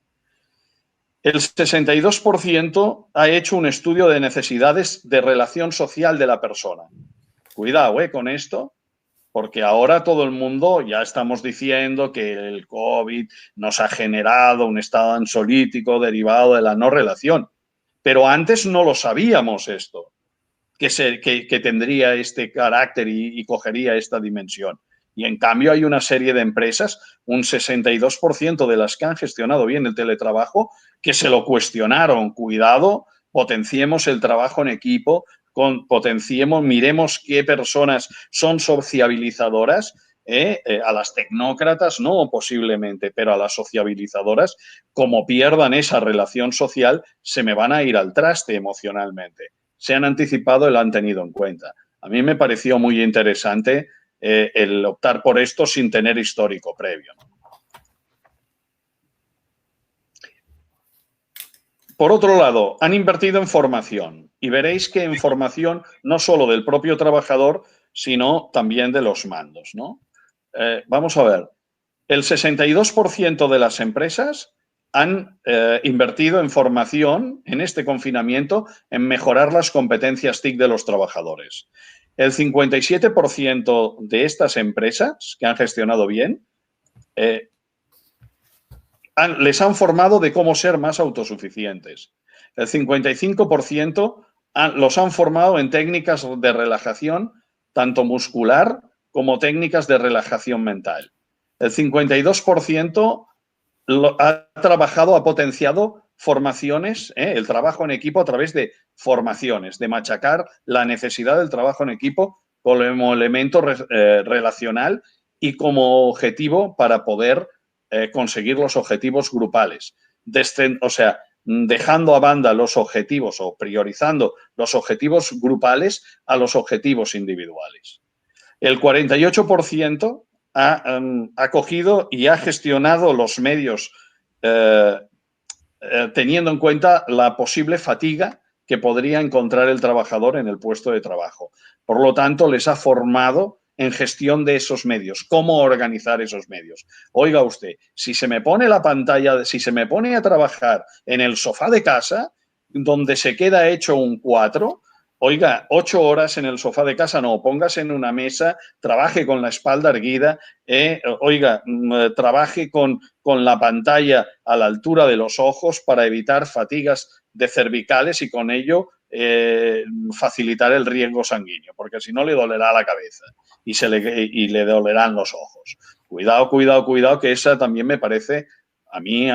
El 62% ha hecho un estudio de necesidades de relación social de la persona. Cuidado con esto, porque ahora todo el mundo ya estamos diciendo que el COVID nos ha generado un estado ansiolítico derivado de la no relación. Pero antes no lo sabíamos esto, que tendría este carácter y cogería esta dimensión. Y en cambio hay una serie de empresas, un 62% de las que han gestionado bien el teletrabajo, que se lo cuestionaron. Cuidado, potenciemos el trabajo en equipo, miremos qué personas son sociabilizadoras, a las tecnócratas no posiblemente, pero a las sociabilizadoras, como pierdan esa relación social, se me van a ir al traste emocionalmente. Se han anticipado y lo han tenido en cuenta. A mí me pareció muy interesante el optar por esto sin tener histórico previo, ¿no? Por otro lado, han invertido en formación y veréis que en formación no solo del propio trabajador, sino también de los mandos, ¿no? Vamos a ver, el 62% de las empresas han invertido en formación en este confinamiento, en mejorar las competencias TIC de los trabajadores. El 57% de estas empresas que han gestionado bien les han formado de cómo ser más autosuficientes. El 55% los han formado en técnicas de relajación, tanto muscular como técnicas de relajación mental. El 52% ha trabajado, ha potenciado formaciones, el trabajo en equipo a través de formaciones, de machacar la necesidad del trabajo en equipo como elemento relacional y como objetivo para poder conseguir los objetivos grupales. O sea, dejando a banda los objetivos o priorizando los objetivos grupales a los objetivos individuales. El 48% ha cogido y ha gestionado los medios teniendo en cuenta la posible fatiga que podría encontrar el trabajador en el puesto de trabajo. Por lo tanto, les ha formado en gestión de esos medios, cómo organizar esos medios. Oiga usted, si se me pone la pantalla, si se me pone a trabajar en el sofá de casa, donde se queda hecho un 4, oiga, 8 horas en el sofá de casa, no, póngase en una mesa, trabaje con la espalda erguida, oiga, trabaje con la pantalla a la altura de los ojos para evitar fatigas de cervicales y con ello facilitar el riesgo sanguíneo, porque si no le dolerá la cabeza y le dolerán los ojos. Cuidado, cuidado, cuidado, que esa también me parece, a mi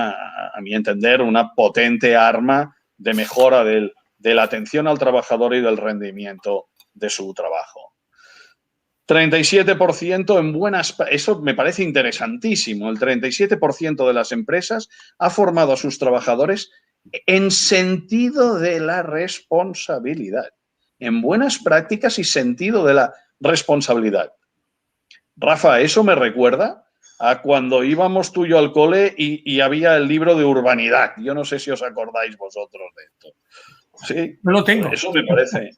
entender, una potente arma de mejora de la atención al trabajador y del rendimiento de su trabajo. 37% en buenas... Eso me parece interesantísimo. El 37% de las empresas ha formado a sus trabajadores en sentido de la responsabilidad, en buenas prácticas y sentido de la responsabilidad. Rafa, eso me recuerda a cuando íbamos tú y yo al cole y había el libro de urbanidad. Yo no sé si os acordáis vosotros de esto. Sí, no lo tengo. Eso me parece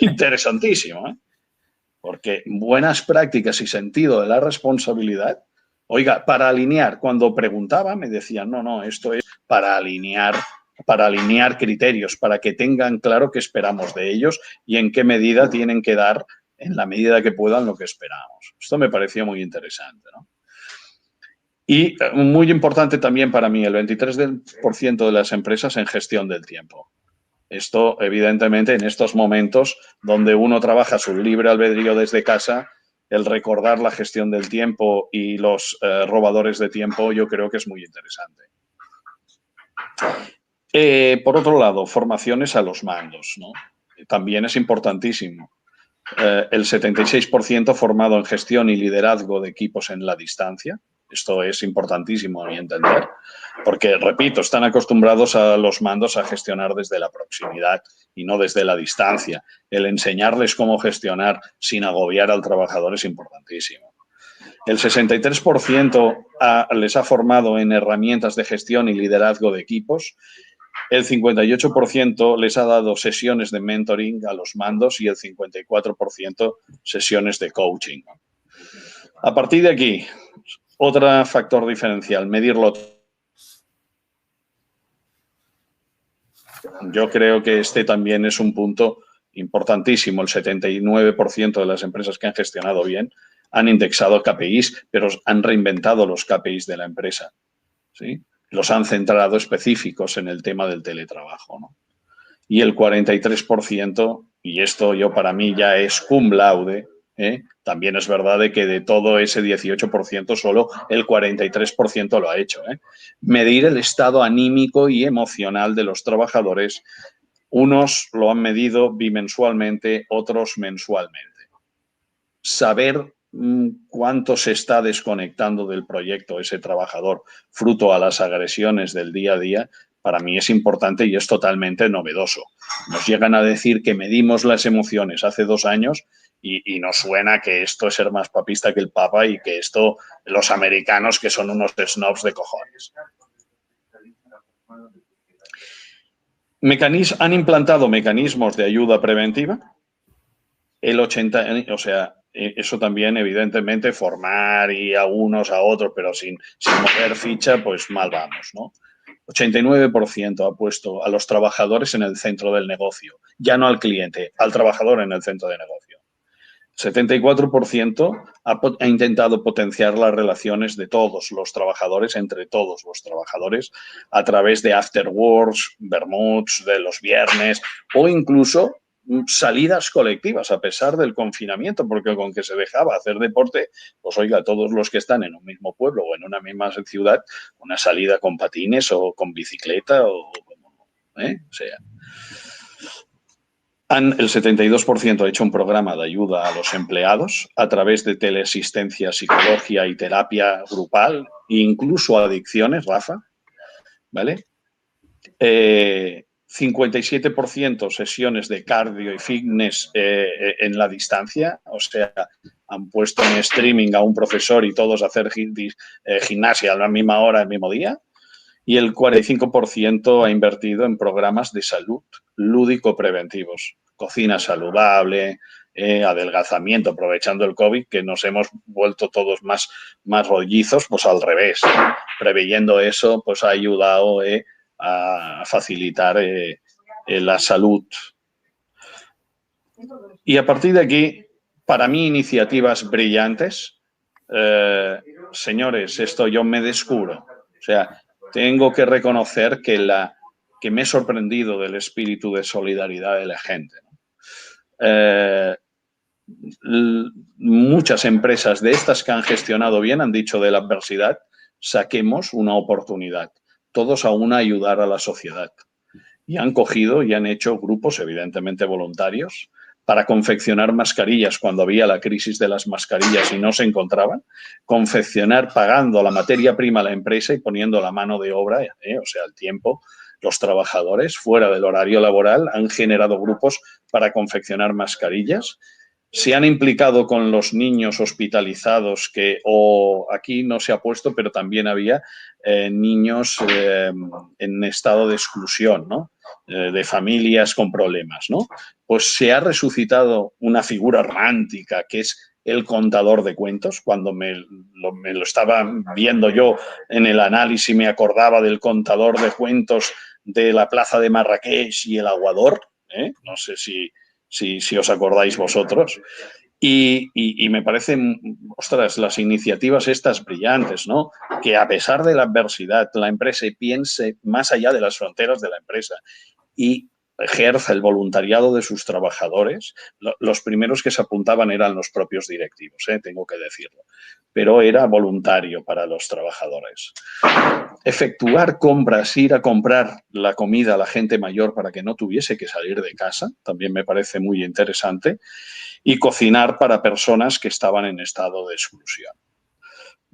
interesantísimo, ¿eh? Porque buenas prácticas y sentido de la responsabilidad, oiga, para alinear, cuando preguntaba me decían, no, esto es para alinear criterios, para que tengan claro qué esperamos de ellos y en qué medida tienen que dar, en la medida que puedan, lo que esperamos. Esto me pareció muy interesante, ¿no? Y muy importante también para mí, el 23% de las empresas en gestión del tiempo. Esto, evidentemente, en estos momentos donde uno trabaja su libre albedrío desde casa, el recordar la gestión del tiempo y los robadores de tiempo, yo creo que es muy interesante. Por otro lado, formaciones a los mandos, ¿no? También es importantísimo. El 76% formado en gestión y liderazgo de equipos en la distancia. Esto es importantísimo a mi entender, porque, repito, están acostumbrados a los mandos a gestionar desde la proximidad y no desde la distancia. El enseñarles cómo gestionar sin agobiar al trabajador es importantísimo. El 63% les ha formado en herramientas de gestión y liderazgo de equipos. El 58% les ha dado sesiones de mentoring a los mandos y el 54% sesiones de coaching. A partir de aquí, otro factor diferencial, medirlo. Yo creo que este también es un punto importantísimo. El 79% de las empresas que han gestionado bien han indexado KPIs, pero han reinventado los KPIs de la empresa, ¿sí? Los han centrado específicos en el tema del teletrabajo, ¿no? Y el 43%, y esto yo para mí ya es cum laude, también es verdad de que de todo ese 18% solo el 43% lo ha hecho. Medir el estado anímico y emocional de los trabajadores. Unos lo han medido bimensualmente, otros mensualmente. Saber cuánto se está desconectando del proyecto ese trabajador fruto a las agresiones del día a día, para mí es importante y es totalmente novedoso. Nos llegan a decir que medimos las emociones hace 2 años y nos suena que esto es ser más papista que el Papa y que esto, los americanos, que son unos snobs de cojones. Han implantado mecanismos de ayuda preventiva. El 80%, o sea, eso también, evidentemente, formar y a unos a otros, pero sin mover ficha, pues mal vamos, ¿no? 89% ha puesto a los trabajadores en el centro del negocio, ya no al cliente, al trabajador en el centro de negocio. 74% ha intentado potenciar las relaciones de todos los trabajadores, entre todos los trabajadores, a través de afterworks, vermuts de los viernes o incluso salidas colectivas a pesar del confinamiento, porque con que se dejaba hacer deporte, pues oiga, todos los que están en un mismo pueblo o en una misma ciudad, una salida con patines o con bicicleta o sea. El 72% ha hecho un programa de ayuda a los empleados a través de teleasistencia, psicología y terapia grupal, incluso adicciones, Rafa, ¿vale? 57% sesiones de cardio y fitness en la distancia, o sea, han puesto en streaming a un profesor y todos a hacer gimnasia a la misma hora, el mismo día. Y el 45% ha invertido en programas de salud lúdico-preventivos. Cocina saludable, adelgazamiento, aprovechando el COVID, que nos hemos vuelto todos más rollizos, pues al revés. Preveyendo eso, pues ha ayudado a facilitar la salud. Y a partir de aquí, para mí, iniciativas brillantes. Señores, esto yo me descubro. O sea, tengo que reconocer que me he sorprendido del espíritu de solidaridad de la gente, ¿no? Muchas empresas de estas que han gestionado bien han dicho de la adversidad, saquemos una oportunidad, todos a una ayudar a la sociedad. Y han cogido y han hecho grupos, evidentemente voluntarios, para confeccionar mascarillas cuando había la crisis de las mascarillas y no se encontraban, confeccionar pagando la materia prima a la empresa y poniendo la mano de obra, o sea, el tiempo, los trabajadores fuera del horario laboral han generado grupos para confeccionar mascarillas. Se han implicado con los niños hospitalizados aquí no se ha puesto, pero también había niños en estado de exclusión, ¿no? De familias con problemas, ¿no? Pues se ha resucitado una figura romántica que es el contador de cuentos. Cuando me lo estaba viendo yo en el análisis me acordaba del contador de cuentos de la plaza de Marrakech y el aguador, no sé si os acordáis vosotros. Y me parecen, ostras, las iniciativas estas brillantes, ¿no? Que a pesar de la adversidad, la empresa piense más allá de las fronteras de la empresa y ejerza el voluntariado de sus trabajadores. Los primeros que se apuntaban eran los propios directivos, tengo que decirlo, pero era voluntario para los trabajadores. Efectuar compras, ir a comprar la comida a la gente mayor para que no tuviese que salir de casa, también me parece muy interesante, y cocinar para personas que estaban en estado de exclusión.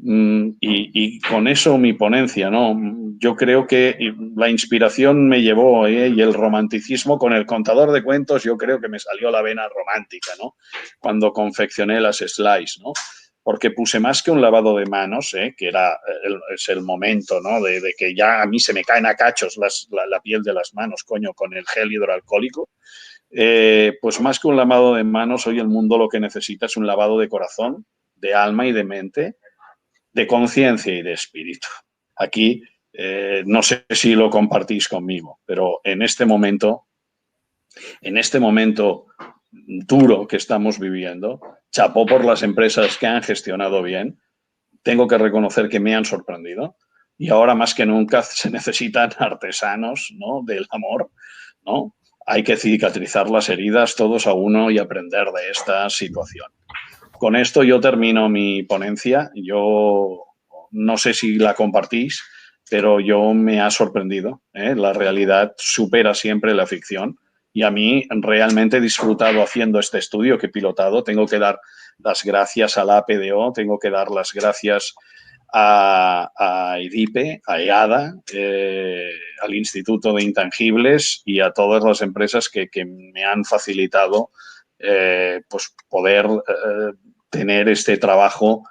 Y con eso mi ponencia, ¿no? Yo creo que la inspiración me llevó y el romanticismo con el contador de cuentos, yo creo que me salió la vena romántica, ¿no? Cuando confeccioné las slides, ¿no? Porque puse más que un lavado de manos, que es el momento, ¿no? De que ya a mí se me caen a cachos la piel de las manos, coño, con el gel hidroalcohólico. Pues más que un lavado de manos, hoy el mundo lo que necesita es un lavado de corazón, de alma y de mente, de conciencia y de espíritu. Aquí no sé si lo compartís conmigo, pero en este momento duro que estamos viviendo, chapó por las empresas que han gestionado bien, tengo que reconocer que me han sorprendido y ahora más que nunca se necesitan artesanos, ¿no? Del amor, ¿no? Hay que cicatrizar las heridas todos a uno y aprender de esta situación. Con esto yo termino mi ponencia. Yo no sé si la compartís, pero yo me ha sorprendido. La realidad supera siempre la ficción y a mí realmente he disfrutado haciendo este estudio que he pilotado. Tengo que dar las gracias a la APDO, tengo que dar las gracias a IDIPE, a EADA, al Instituto de Intangibles y a todas las empresas que me han facilitado pues poder tener este trabajo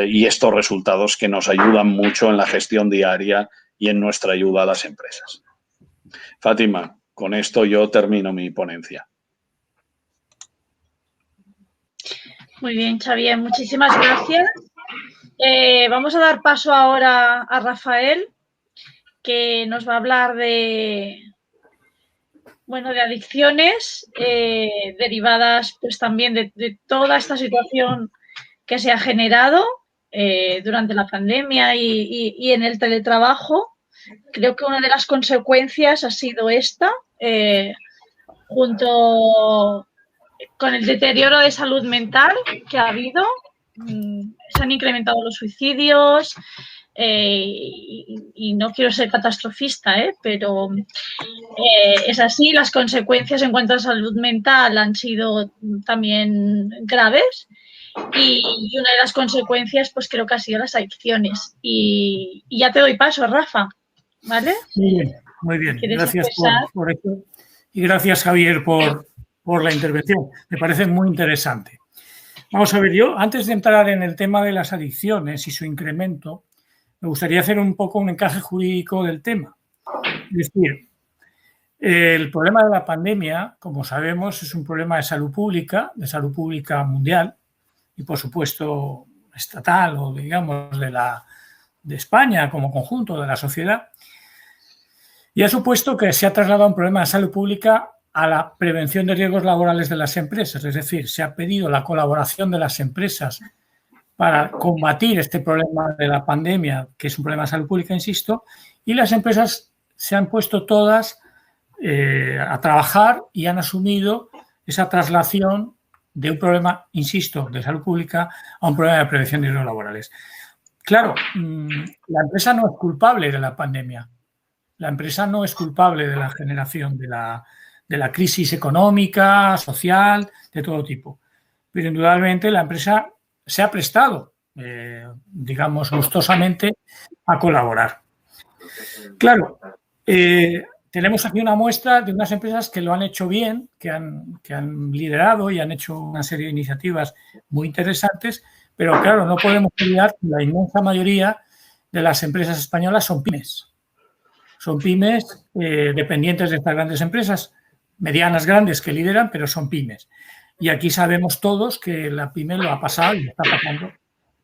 y estos resultados que nos ayudan mucho en la gestión diaria y en nuestra ayuda a las empresas. Fátima, con esto yo termino mi ponencia. Muy bien, Xavier, muchísimas gracias. Vamos a dar paso ahora a Rafael, que nos va a hablar de adicciones derivadas pues también de toda esta situación que se ha generado durante la pandemia y en el teletrabajo. Creo que una de las consecuencias ha sido esta, junto con el deterioro de salud mental que ha habido. Se han incrementado los suicidios, y no quiero ser catastrofista, pero es así, las consecuencias en cuanto a salud mental han sido también graves. Y una de las consecuencias, pues creo que ha sido las adicciones. Y ya te doy paso, Rafa, ¿vale? Muy bien. Gracias por esto. Y gracias, Javier, por la intervención. Me parece muy interesante. Vamos a ver, yo antes de entrar en el tema de las adicciones y su incremento, me gustaría hacer un poco un encaje jurídico del tema. Es decir, el problema de la pandemia, como sabemos, es un problema de salud pública mundial y, por supuesto, estatal o, digamos, de España como conjunto de la sociedad. Y ha supuesto que se ha trasladado un problema de salud pública a la prevención de riesgos laborales de las empresas. Es decir, se ha pedido la colaboración de las empresas para combatir este problema de la pandemia, que es un problema de salud pública, insisto, y las empresas se han puesto todas a trabajar y han asumido esa traslación de un problema, insisto, de salud pública a un problema de prevención de riesgos laborales. Claro, la empresa no es culpable de la pandemia. La empresa no es culpable de la generación de la crisis económica, social, de todo tipo. Pero indudablemente la empresa se ha prestado, digamos, gustosamente a colaborar. Claro, tenemos aquí una muestra de unas empresas que lo han hecho bien, que han liderado y han hecho una serie de iniciativas muy interesantes, pero claro, no podemos olvidar que la inmensa mayoría de las empresas españolas son pymes. Son pymes dependientes de estas grandes empresas, medianas, grandes que lideran, pero son pymes. Y aquí sabemos todos que la pyme lo ha pasado y lo está pasando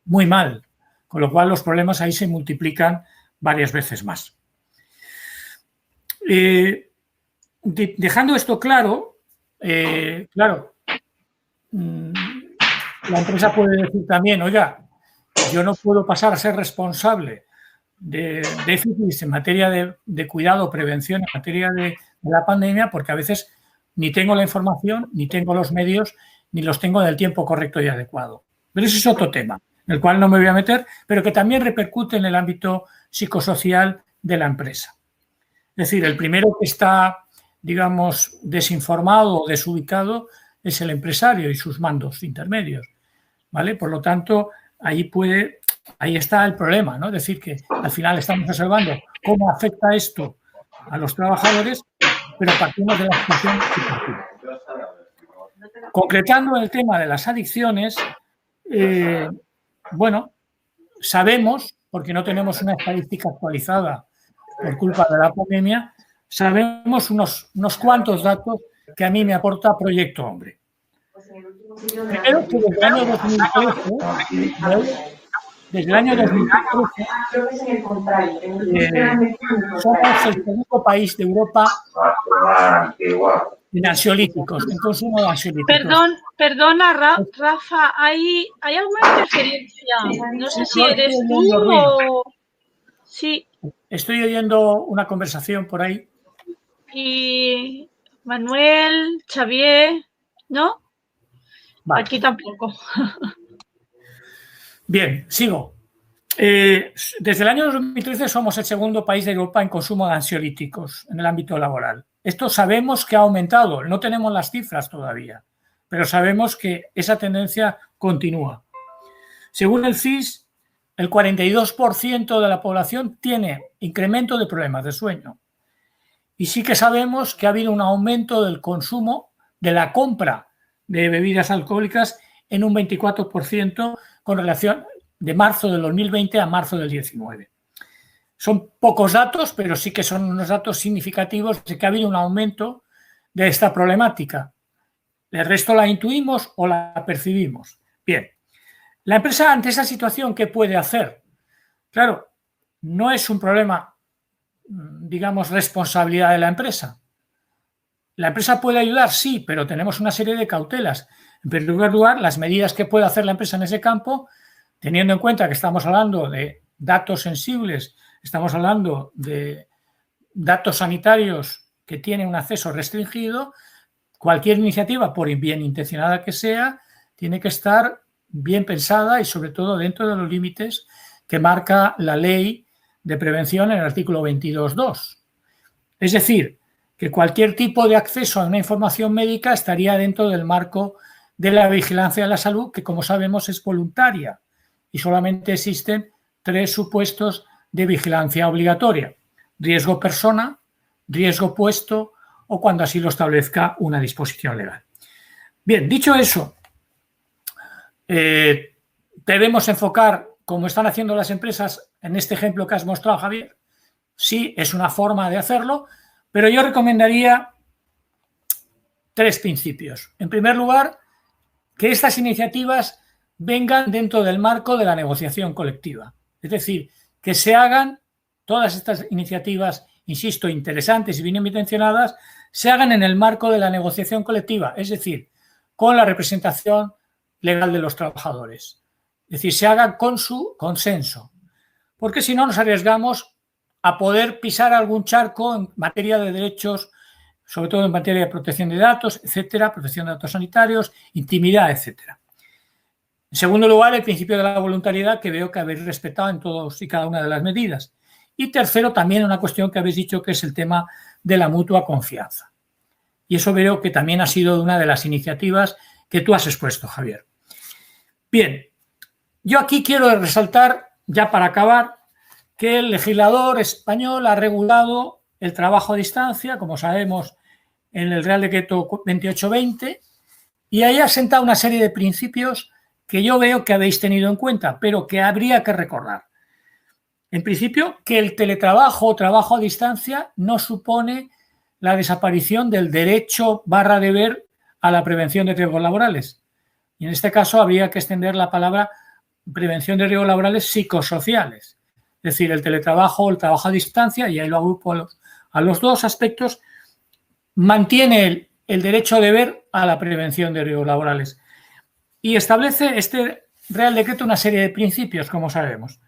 muy mal, con lo cual los problemas ahí se multiplican varias veces más. Dejando esto claro, la empresa puede decir también, oiga, yo no puedo pasar a ser responsable de déficits en materia de cuidado, prevención, en materia de la pandemia, porque a veces ni tengo la información, ni tengo los medios, ni los tengo en el tiempo correcto y adecuado. Pero ese es otro tema, en el cual no me voy a meter, pero que también repercute en el ámbito psicosocial de la empresa. Es decir, el primero que está, digamos, desinformado o desubicado es el empresario y sus mandos intermedios, ¿vale? Por lo tanto, ahí está el problema, ¿no? Es decir, que al final estamos observando cómo afecta esto a los trabajadores, pero partimos de la situación situativa. Concretando el tema de las adicciones, bueno, sabemos, porque no tenemos una estadística actualizada por culpa de la pandemia, sabemos unos cuantos datos que a mí me aporta Proyecto Hombre. Primero, que desde el año 2013 somos el segundo país de Europa en ansiolíticos, en consumo de ansiolíticos. Perdona, Rafa, ¿hay alguna interferencia? No sé si eres tú o... Sí. Estoy oyendo una conversación por ahí. Y Manuel, Xavier, ¿no? Vale. Aquí tampoco. Bien, sigo. Desde el año 2013 somos el segundo país de Europa en consumo de ansiolíticos en el ámbito laboral. Esto sabemos que ha aumentado, no tenemos las cifras todavía, pero sabemos que esa tendencia continúa. Según el CIS, el 42% de la población tiene incremento de problemas de sueño. Y sí que sabemos que ha habido un aumento del consumo, de la compra de bebidas alcohólicas en un 24% con relación de marzo del 2020 a marzo del 19. Son pocos datos, pero sí que son unos datos significativos de que ha habido un aumento de esta problemática. ¿El resto la intuimos o la percibimos? Bien. La empresa, ante esa situación, ¿qué puede hacer? Claro, no es un problema, digamos, responsabilidad de la empresa. ¿La empresa puede ayudar? Sí, pero tenemos una serie de cautelas. En primer lugar, las medidas que puede hacer la empresa en ese campo, teniendo en cuenta que estamos hablando de datos sensibles, estamos hablando de datos sanitarios que tienen un acceso restringido, cualquier iniciativa, por bien intencionada que sea, tiene que estar bien pensada y sobre todo dentro de los límites que marca la ley de prevención en el artículo 22.2. Es decir, que cualquier tipo de acceso a una información médica estaría dentro del marco de la vigilancia de la salud, que como sabemos es voluntaria y solamente existen 3 supuestos de vigilancia obligatoria: riesgo persona, riesgo puesto o cuando así lo establezca una disposición legal. Bien, dicho eso, debemos enfocar, como están haciendo las empresas en este ejemplo que has mostrado, Javier. Sí, es una forma de hacerlo, pero yo recomendaría 3 principios. En primer lugar, que estas iniciativas vengan dentro del marco de la negociación colectiva. Es decir, que se hagan todas estas iniciativas, insisto, interesantes y bien intencionadas, se hagan en el marco de la negociación colectiva, es decir, con la representación legal de los trabajadores. Es decir, se hagan con su consenso, porque si no nos arriesgamos a poder pisar algún charco en materia de derechos, sobre todo en materia de protección de datos, etcétera, protección de datos sanitarios, intimidad, etcétera. En segundo lugar, el principio de la voluntariedad, que veo que habéis respetado en todas y cada una de las medidas. Y tercero, también una cuestión que habéis dicho, que es el tema de la mutua confianza. Y eso veo que también ha sido una de las iniciativas que tú has expuesto, Javier. Bien, yo aquí quiero resaltar, ya para acabar, que el legislador español ha regulado el trabajo a distancia, como sabemos, en el Real Decreto 2820, y ahí ha sentado una serie de principios que yo veo que habéis tenido en cuenta, pero que habría que recordar. En principio, que el teletrabajo o trabajo a distancia no supone la desaparición del derecho/deber a la prevención de riesgos laborales. Y en este caso habría que extender la palabra prevención de riesgos laborales psicosociales. Es decir, el teletrabajo o el trabajo a distancia, y ahí lo agrupo a los 2 aspectos, mantiene el derecho-deber a la prevención de riesgos laborales. Y establece este Real Decreto una serie de principios, como sabemos,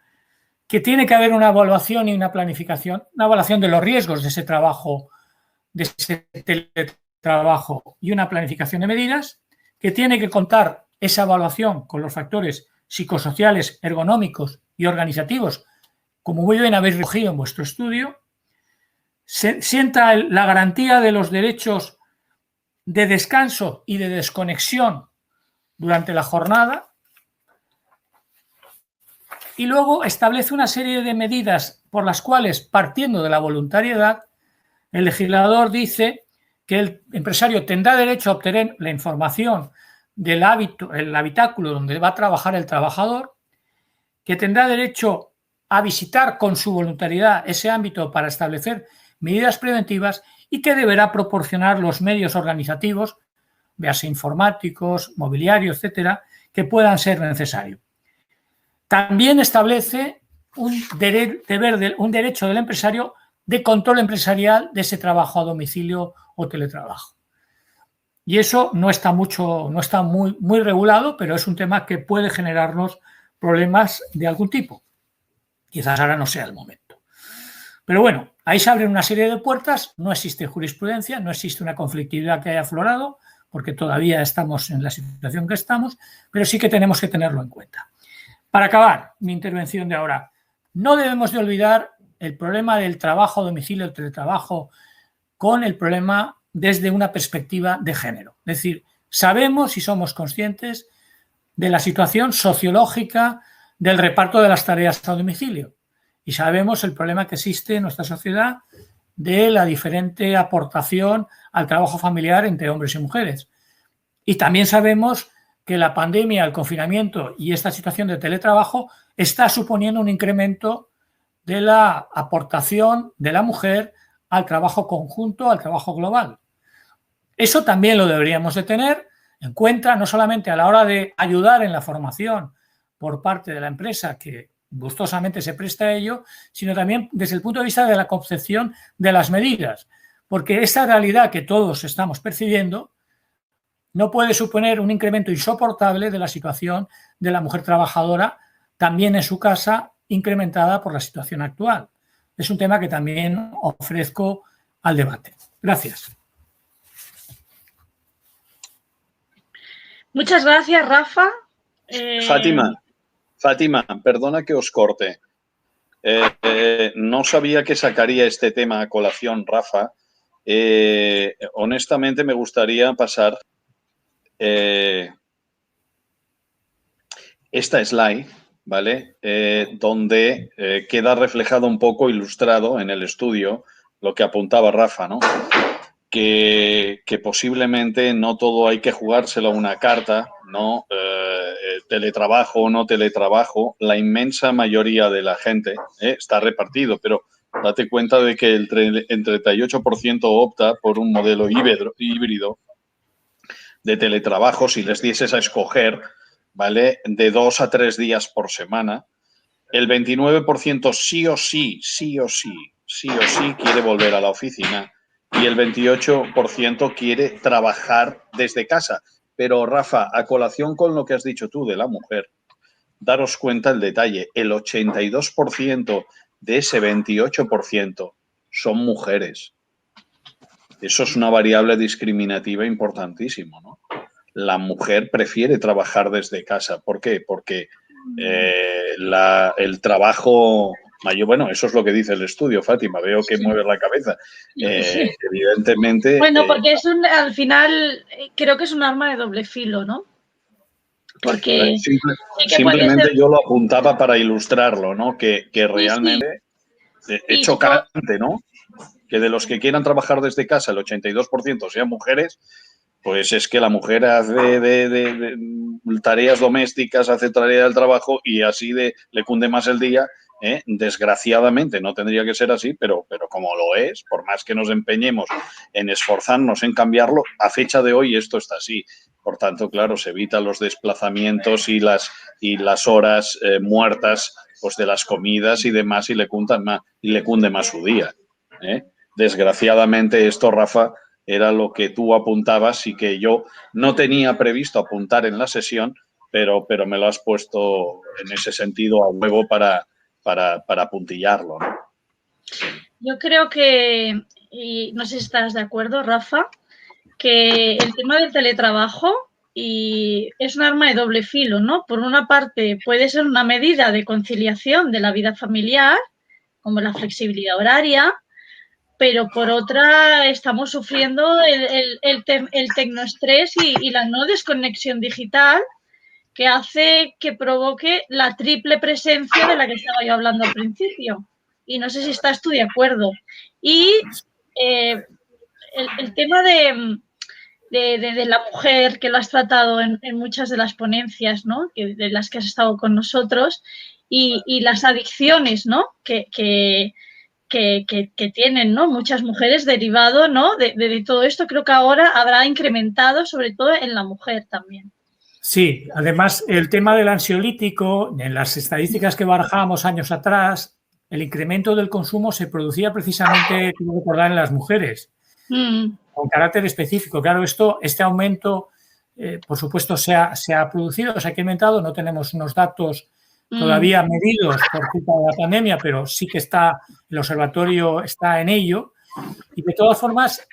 que tiene que haber una evaluación y una planificación, una evaluación de los riesgos de ese trabajo, de ese teletrabajo, y una planificación de medidas, que tiene que contar esa evaluación con los factores psicosociales, ergonómicos y organizativos, como muy bien habéis recogido en vuestro estudio. Sienta la garantía de los derechos de descanso y de desconexión durante la jornada, y luego establece una serie de medidas por las cuales, partiendo de la voluntariedad, el legislador dice que el empresario tendrá derecho a obtener la información del habitáculo donde va a trabajar el trabajador, que tendrá derecho a visitar con su voluntariedad ese ámbito para establecer medidas preventivas, y que deberá proporcionar los medios organizativos, véase informáticos, mobiliario, etcétera, que puedan ser necesarios. También establece un derecho del empresario de control empresarial de ese trabajo a domicilio o teletrabajo. Y eso no está muy regulado, pero es un tema que puede generarnos problemas de algún tipo. Quizás ahora no sea el momento. Pero bueno, ahí se abren una serie de puertas, no existe jurisprudencia, no existe una conflictividad que haya aflorado, porque todavía estamos en la situación que estamos, pero sí que tenemos que tenerlo en cuenta. Para acabar mi intervención de ahora, no debemos de olvidar el problema del trabajo a domicilio, el teletrabajo, con el problema desde una perspectiva de género. Es decir, sabemos y somos conscientes de la situación sociológica del reparto de las tareas a domicilio, y sabemos el problema que existe en nuestra sociedad de la diferente aportación al trabajo familiar entre hombres y mujeres. Y también sabemos que la pandemia, el confinamiento y esta situación de teletrabajo está suponiendo un incremento de la aportación de la mujer al trabajo conjunto, al trabajo global. Eso también lo deberíamos de tener en cuenta, no solamente a la hora de ayudar en la formación por parte de la empresa, que gustosamente se presta a ello, sino también desde el punto de vista de la concepción de las medidas, porque esa realidad que todos estamos percibiendo no puede suponer un incremento insoportable de la situación de la mujer trabajadora, también en su casa, incrementada por la situación actual. Es un tema que también ofrezco al debate. Gracias. Muchas gracias, Rafa. Fátima. Fátima, perdona que os corte. No sabía que sacaría este tema a colación, Rafa. Honestamente, me gustaría pasar esta slide, ¿vale? Donde queda reflejado un poco, ilustrado en el estudio, lo que apuntaba Rafa, ¿no? Que posiblemente no todo hay que jugárselo a una carta, ¿no? Teletrabajo o no teletrabajo, la inmensa mayoría de la gente está repartido, pero date cuenta de que el 38% opta por un modelo híbrido de teletrabajo si les dieses a escoger, ¿vale? De 2 a 3 días por semana. El 29% sí o sí quiere volver a la oficina y el 28% quiere trabajar desde casa. Pero, Rafa, a colación con lo que has dicho tú de la mujer, daros cuenta el detalle, el 82% de ese 28% son mujeres. Eso es una variable discriminativa importantísima, ¿no? La mujer prefiere trabajar desde casa. ¿Por qué? Porque el trabajo mayor, bueno, eso es lo que dice el estudio, Fátima, veo que mueves la cabeza. Evidentemente... Bueno, porque al final creo que es un arma de doble filo, ¿no? Porque simplemente yo lo apuntaba para ilustrarlo, ¿no? Que realmente es chocante, ¿no? Que de los que quieran trabajar desde casa el 82% sean mujeres, pues es que la mujer hace de tareas domésticas, hace tarea del trabajo y así le cunde más el día. Desgraciadamente no tendría que ser así, pero como lo es, por más que nos empeñemos en esforzarnos en cambiarlo, a fecha de hoy esto está así. Por tanto, claro, se evitan los desplazamientos y las horas muertas pues, de las comidas y demás y le cunde más su día. Desgraciadamente esto, Rafa, era lo que tú apuntabas y que yo no tenía previsto apuntar en la sesión, pero me lo has puesto en ese sentido a huevo para apuntillarlo, ¿no? Yo creo que, y no sé si estás de acuerdo, Rafa, que el tema del teletrabajo es un arma de doble filo, ¿no? Por una parte, puede ser una medida de conciliación de la vida familiar, como la flexibilidad horaria, pero por otra estamos sufriendo el tecnoestrés y la no desconexión digital que hace que provoque la triple presencia de la que estaba yo hablando al principio. Y no sé si estás tú de acuerdo. Y el tema de la mujer, que lo has tratado en muchas de las ponencias, ¿no? De las que has estado con nosotros, y las adicciones, ¿no? Que tienen, ¿no? Muchas mujeres derivado, ¿no? de todo esto, creo que ahora habrá incrementado, sobre todo en la mujer también. Sí, además el tema del ansiolítico, en las estadísticas que barajábamos años atrás, el incremento del consumo se producía precisamente, quiero recordar, en las mujeres, con carácter específico. Claro, este aumento, por supuesto, se ha producido, se ha incrementado, no tenemos unos datos todavía medidos por culpa de la pandemia, pero sí que el observatorio está en ello. Y de todas formas,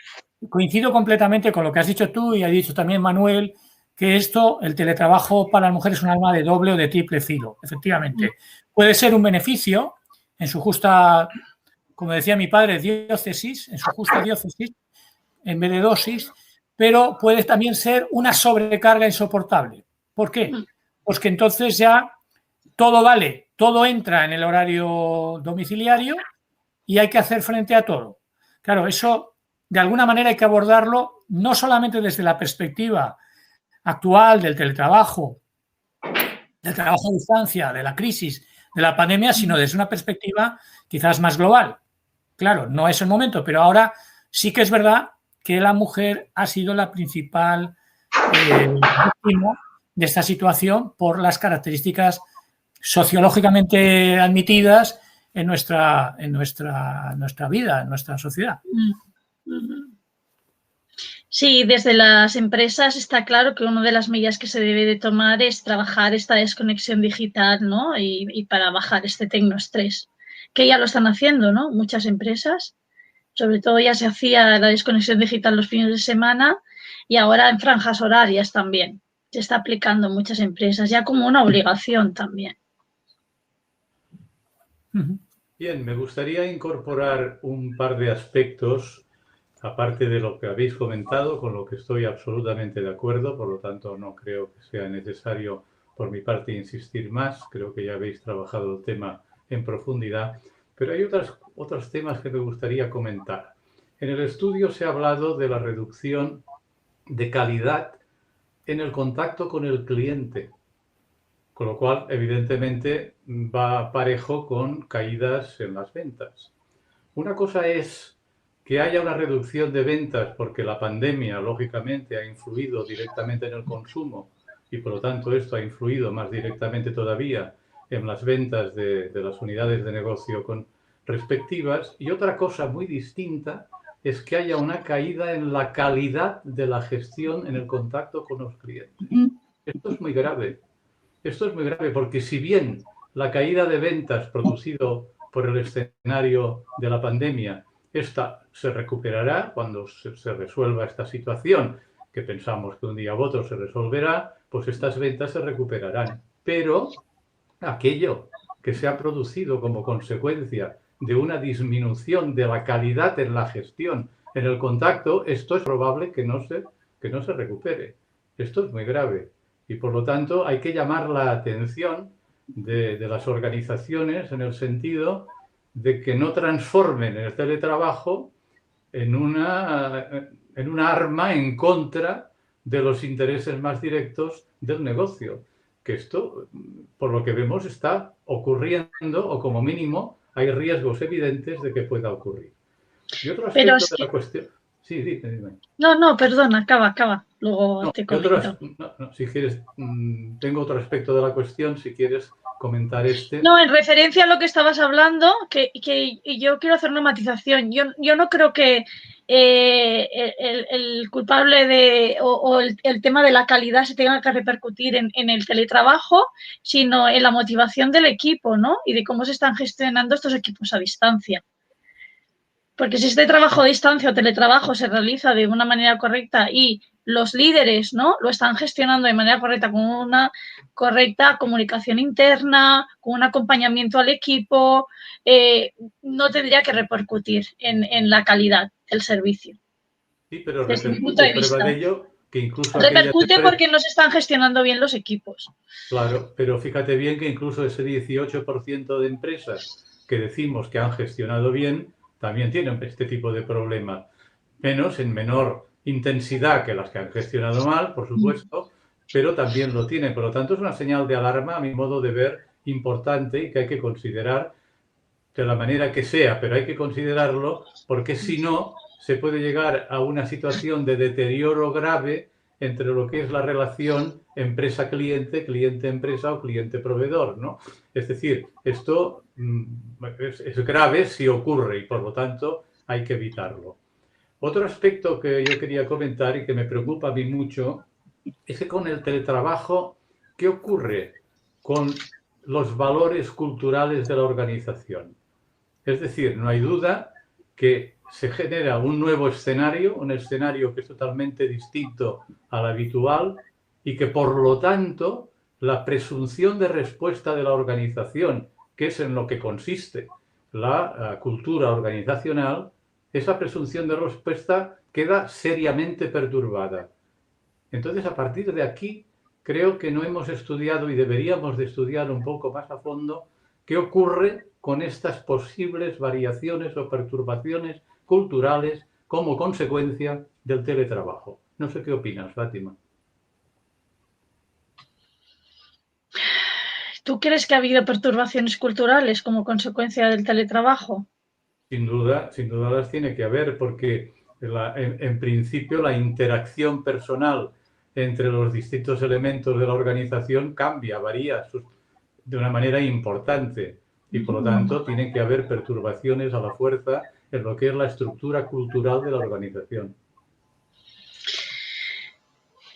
coincido completamente con lo que has dicho tú y ha dicho también Manuel, que el teletrabajo para las mujeres es un arma de doble o de triple filo, efectivamente. Puede ser un beneficio en su justa, como decía mi padre, diócesis, en su justa diócesis, en vez de dosis, pero puede también ser una sobrecarga insoportable. ¿Por qué? Pues que entonces ya todo vale, todo entra en el horario domiciliario y hay que hacer frente a todo. Claro, eso de alguna manera hay que abordarlo no solamente desde la perspectiva actual del teletrabajo, del trabajo a distancia, de la crisis, de la pandemia, sino desde una perspectiva quizás más global. Claro, no es el momento, pero ahora sí que es verdad que la mujer ha sido la principal víctima de esta situación por las características sociológicamente admitidas en nuestra vida, en nuestra sociedad. Sí, desde las empresas está claro que una de las medidas que se debe de tomar es trabajar esta desconexión digital, ¿no? Y para bajar este tecnoestrés, que ya lo están haciendo, ¿no? Muchas empresas, sobre todo ya se hacía la desconexión digital los fines de semana y ahora en franjas horarias también. Se está aplicando en muchas empresas, ya como una obligación también. Bien, me gustaría incorporar un par de aspectos, aparte de lo que habéis comentado, con lo que estoy absolutamente de acuerdo, por lo tanto no creo que sea necesario por mi parte insistir más, creo que ya habéis trabajado el tema en profundidad, pero hay otros temas que me gustaría comentar. En el estudio se ha hablado de la reducción de calidad en el contacto con el cliente, con lo cual, evidentemente, va parejo con caídas en las ventas. Una cosa es que haya una reducción de ventas porque la pandemia, lógicamente, ha influido directamente en el consumo y, por lo tanto, esto ha influido más directamente todavía en las ventas de las unidades de negocio respectivas. Y otra cosa muy distinta es que haya una caída en la calidad de la gestión en el contacto con los clientes. Esto es muy grave. Esto es muy grave porque si bien la caída de ventas producido por el escenario de la pandemia, esta se recuperará cuando se resuelva esta situación, que pensamos que un día u otro se resolverá, pues estas ventas se recuperarán. Pero aquello que se ha producido como consecuencia de una disminución de la calidad en la gestión, en el contacto, esto es probable que no se recupere. Esto es muy grave. Y por lo tanto hay que llamar la atención de las organizaciones en el sentido de que no transformen el teletrabajo en una arma en contra de los intereses más directos del negocio. Que esto, por lo que vemos, está ocurriendo o como mínimo hay riesgos evidentes de que pueda ocurrir. Y otro aspecto de la cuestión... Sí, dime. No, perdona, acaba. Luego te comento. Si quieres, tengo otro aspecto de la cuestión, si quieres comentar este. No, en referencia a lo que estabas hablando, que yo quiero hacer una matización. Yo no creo que el culpable o el tema de la calidad se tenga que repercutir en el teletrabajo, sino en la motivación del equipo, ¿no? Y de cómo se están gestionando estos equipos a distancia. Porque si este trabajo a distancia o teletrabajo se realiza de una manera correcta y los líderes, ¿no?, lo están gestionando de manera correcta, con una correcta comunicación interna, con un acompañamiento al equipo, no tendría que repercutir en la calidad del servicio. Sí, pero repercute, prueba de ello que incluso... Repercute porque no se están gestionando bien los equipos. Claro, pero fíjate bien que incluso ese 18% de empresas que decimos que han gestionado bien, también tienen este tipo de problemas. En menor intensidad que las que han gestionado mal, por supuesto, pero también lo tienen. Por lo tanto, es una señal de alarma, a mi modo de ver, importante y que hay que considerar de la manera que sea, pero hay que considerarlo porque si no, se puede llegar a una situación de deterioro grave entre lo que es la relación empresa-cliente, cliente-empresa o cliente-proveedor, ¿no? Es decir, esto es grave si ocurre y por lo tanto hay que evitarlo. Otro aspecto que yo quería comentar y que me preocupa a mí mucho es que con el teletrabajo, ¿qué ocurre con los valores culturales de la organización? Es decir, no hay duda que se genera un nuevo escenario, un escenario que es totalmente distinto al habitual y que por lo tanto la presunción de respuesta de la organización, que es en lo que consiste la cultura organizacional, esa presunción de respuesta queda seriamente perturbada. Entonces, a partir de aquí, creo que no hemos estudiado y deberíamos de estudiar un poco más a fondo qué ocurre con estas posibles variaciones o perturbaciones culturales como consecuencia del teletrabajo. No sé qué opinas, Fátima. ¿Tú crees que ha habido perturbaciones culturales como consecuencia del teletrabajo? Sin duda las tiene que haber, porque en principio la interacción personal entre los distintos elementos de la organización cambia, varía de una manera importante y por lo tanto tiene que haber perturbaciones a la fuerza en lo que es la estructura cultural de la organización.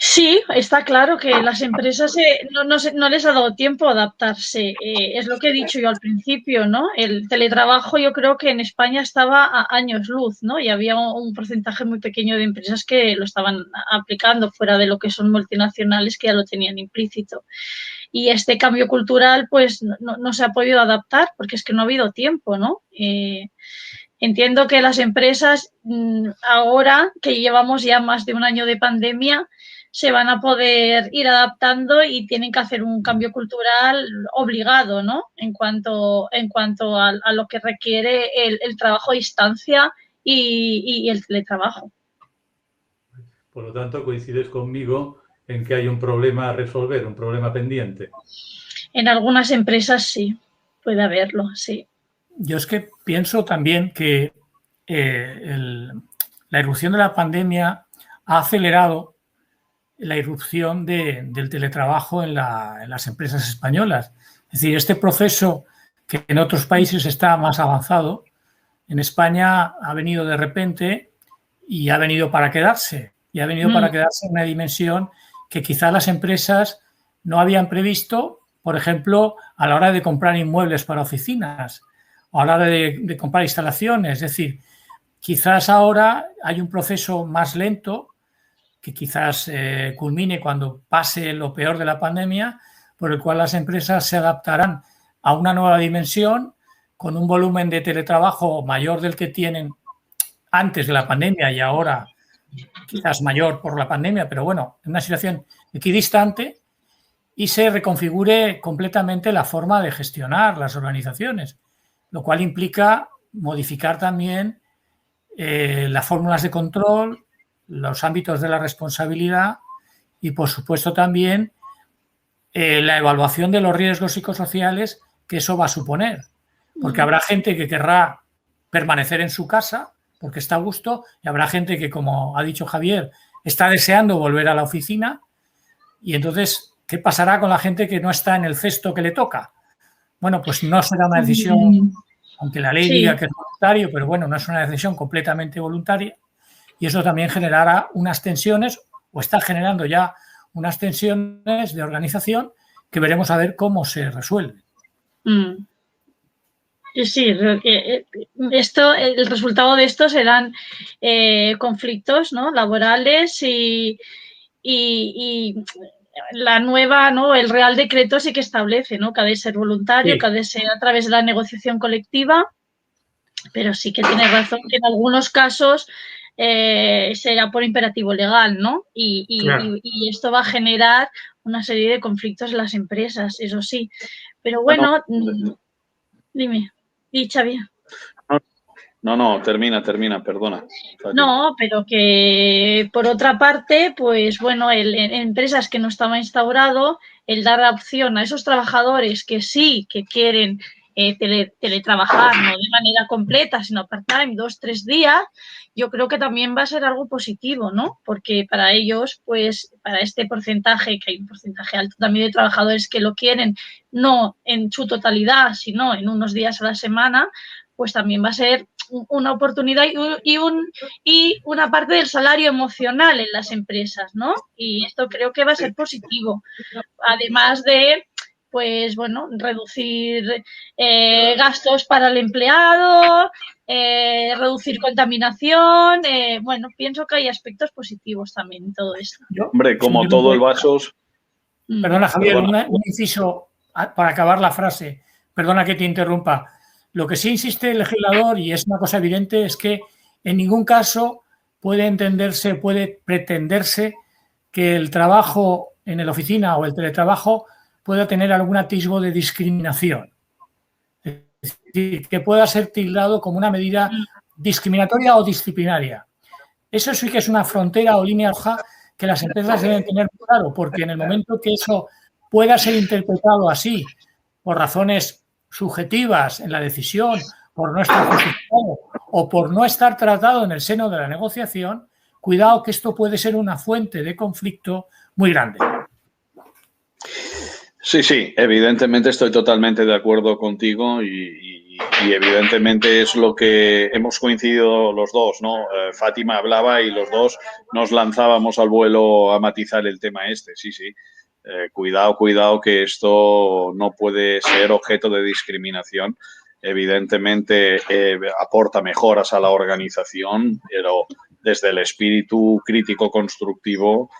Sí, está claro que las empresas no les ha dado tiempo a adaptarse. Es lo que he dicho yo al principio, ¿no? El teletrabajo yo creo que en España estaba a años luz, ¿no? Y había un porcentaje muy pequeño de empresas que lo estaban aplicando fuera de lo que son multinacionales que ya lo tenían implícito. y este cambio cultural pues no se ha podido adaptar porque es que no ha habido tiempo, ¿no? Entiendo que las empresas ahora que llevamos ya más de un año de pandemia se van a poder ir adaptando y tienen que hacer un cambio cultural obligado, ¿no? En cuanto a lo que requiere el trabajo a distancia y el teletrabajo. Por lo tanto, coincides conmigo en que hay un problema a resolver, un problema pendiente. En algunas empresas sí, puede haberlo, sí. Yo es que pienso también que la irrupción de la pandemia ha acelerado la irrupción del teletrabajo en las empresas españolas. Es decir, este proceso que en otros países está más avanzado, en España ha venido de repente y ha venido para quedarse. Y ha venido para quedarse en una dimensión que quizá las empresas no habían previsto, por ejemplo, a la hora de comprar inmuebles para oficinas, o a la hora de comprar instalaciones. Es decir, quizás ahora hay un proceso más lento que quizás culmine cuando pase lo peor de la pandemia, por el cual las empresas se adaptarán a una nueva dimensión con un volumen de teletrabajo mayor del que tienen antes de la pandemia y ahora quizás mayor por la pandemia, pero bueno, en una situación equidistante, y se reconfigure completamente la forma de gestionar las organizaciones, lo cual implica modificar también las fórmulas de control, los ámbitos de la responsabilidad y, por supuesto, también la evaluación de los riesgos psicosociales que eso va a suponer. Porque habrá gente que querrá permanecer en su casa porque está a gusto y habrá gente que, como ha dicho Javier, está deseando volver a la oficina. Y entonces, ¿qué pasará con la gente que no está en el cesto que le toca? Bueno, pues no será una decisión, aunque la ley diga que es voluntario, pero bueno, no es una decisión completamente voluntaria. Y eso también generará unas tensiones, o está generando ya unas tensiones de organización que veremos a ver cómo se resuelven. Sí, el resultado de esto serán conflictos, ¿no?, laborales y la nueva, ¿no?, el Real Decreto sí que establece, ¿no?, que ha de ser voluntario, sí, que ha de ser a través de la negociación colectiva, pero sí que tienes razón que en algunos casos será por imperativo legal, ¿no? Y esto va a generar una serie de conflictos en las empresas, eso sí. Pero bueno, dime, Xavier. No, termina, perdona. No, pero que por otra parte, pues bueno, en empresas que no estaba instaurado, el dar la opción a esos trabajadores que sí, que quieren teletrabajar, no de manera completa, sino part-time, 2-3 días, yo creo que también va a ser algo positivo, ¿no? Porque para ellos, pues para este porcentaje, que hay un porcentaje alto también de trabajadores que lo quieren, no en su totalidad, sino en unos días a la semana, pues también va a ser una oportunidad y una parte del salario emocional en las empresas, ¿no? Y esto creo que va a ser positivo. Además de, pues bueno, reducir gastos para el empleado, reducir contaminación. Bueno, pienso que hay aspectos positivos también en todo esto. Hombre, como todo el vaso... Perdona, Javier, un inciso para acabar la frase. Perdona que te interrumpa. Lo que sí insiste el legislador, y es una cosa evidente, es que en ningún caso puede pretenderse que el trabajo en la oficina o el teletrabajo pueda tener algún atisbo de discriminación. Es decir, que pueda ser tildado como una medida discriminatoria o disciplinaria. Eso sí que es una frontera o línea roja que las empresas deben tener claro, porque en el momento que eso pueda ser interpretado así, por razones subjetivas en la decisión, por no estar justificado o por no estar tratado en el seno de la negociación, cuidado que esto puede ser una fuente de conflicto muy grande. Sí, evidentemente estoy totalmente de acuerdo contigo y evidentemente es lo que hemos coincidido los dos, ¿no? Fátima hablaba y los dos nos lanzábamos al vuelo a matizar el tema este, sí. Cuidado que esto no puede ser objeto de discriminación. Evidentemente aporta mejoras a la organización, pero desde el espíritu crítico constructivo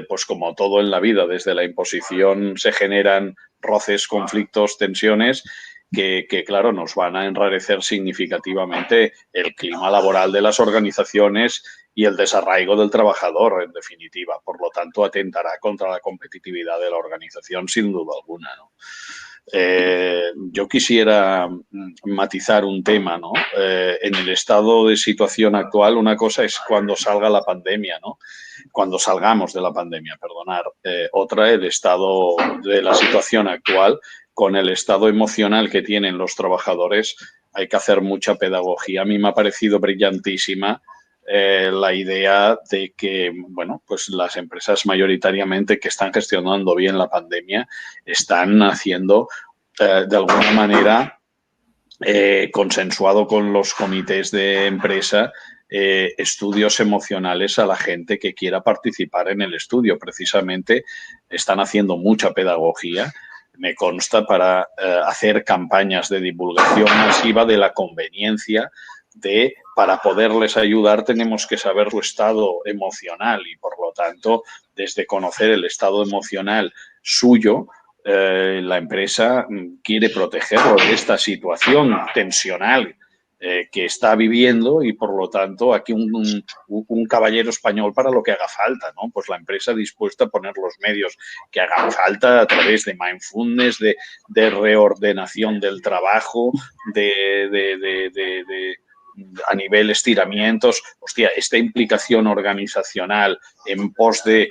pues como todo en la vida, desde la imposición se generan roces, conflictos, tensiones que, claro, nos van a enrarecer significativamente el clima laboral de las organizaciones y el desarraigo del trabajador, en definitiva. Por lo tanto, atentará contra la competitividad de la organización, sin duda alguna, ¿no? Yo quisiera matizar un tema, ¿no? En el estado de situación actual, una cosa es cuando salga la pandemia, ¿no? Cuando salgamos de la pandemia, perdonar. Otra, el estado de la situación actual, con el estado emocional que tienen los trabajadores, hay que hacer mucha pedagogía. A mí me ha parecido brillantísima la idea de que, bueno, pues las empresas mayoritariamente que están gestionando bien la pandemia están haciendo de alguna manera consensuado con los comités de empresa estudios emocionales a la gente que quiera participar en el estudio. Precisamente están haciendo mucha pedagogía, me consta, para hacer campañas de divulgación masiva de la conveniencia de, para poderles ayudar, tenemos que saber su estado emocional y, por lo tanto, desde conocer el estado emocional suyo, la empresa quiere protegerlo de esta situación tensional que está viviendo y, por lo tanto, aquí un caballero español para lo que haga falta, ¿no? Pues la empresa dispuesta a poner los medios que hagan falta a través de mindfulness, de reordenación del trabajo, a nivel estiramientos. Hostia, esta implicación organizacional en pos de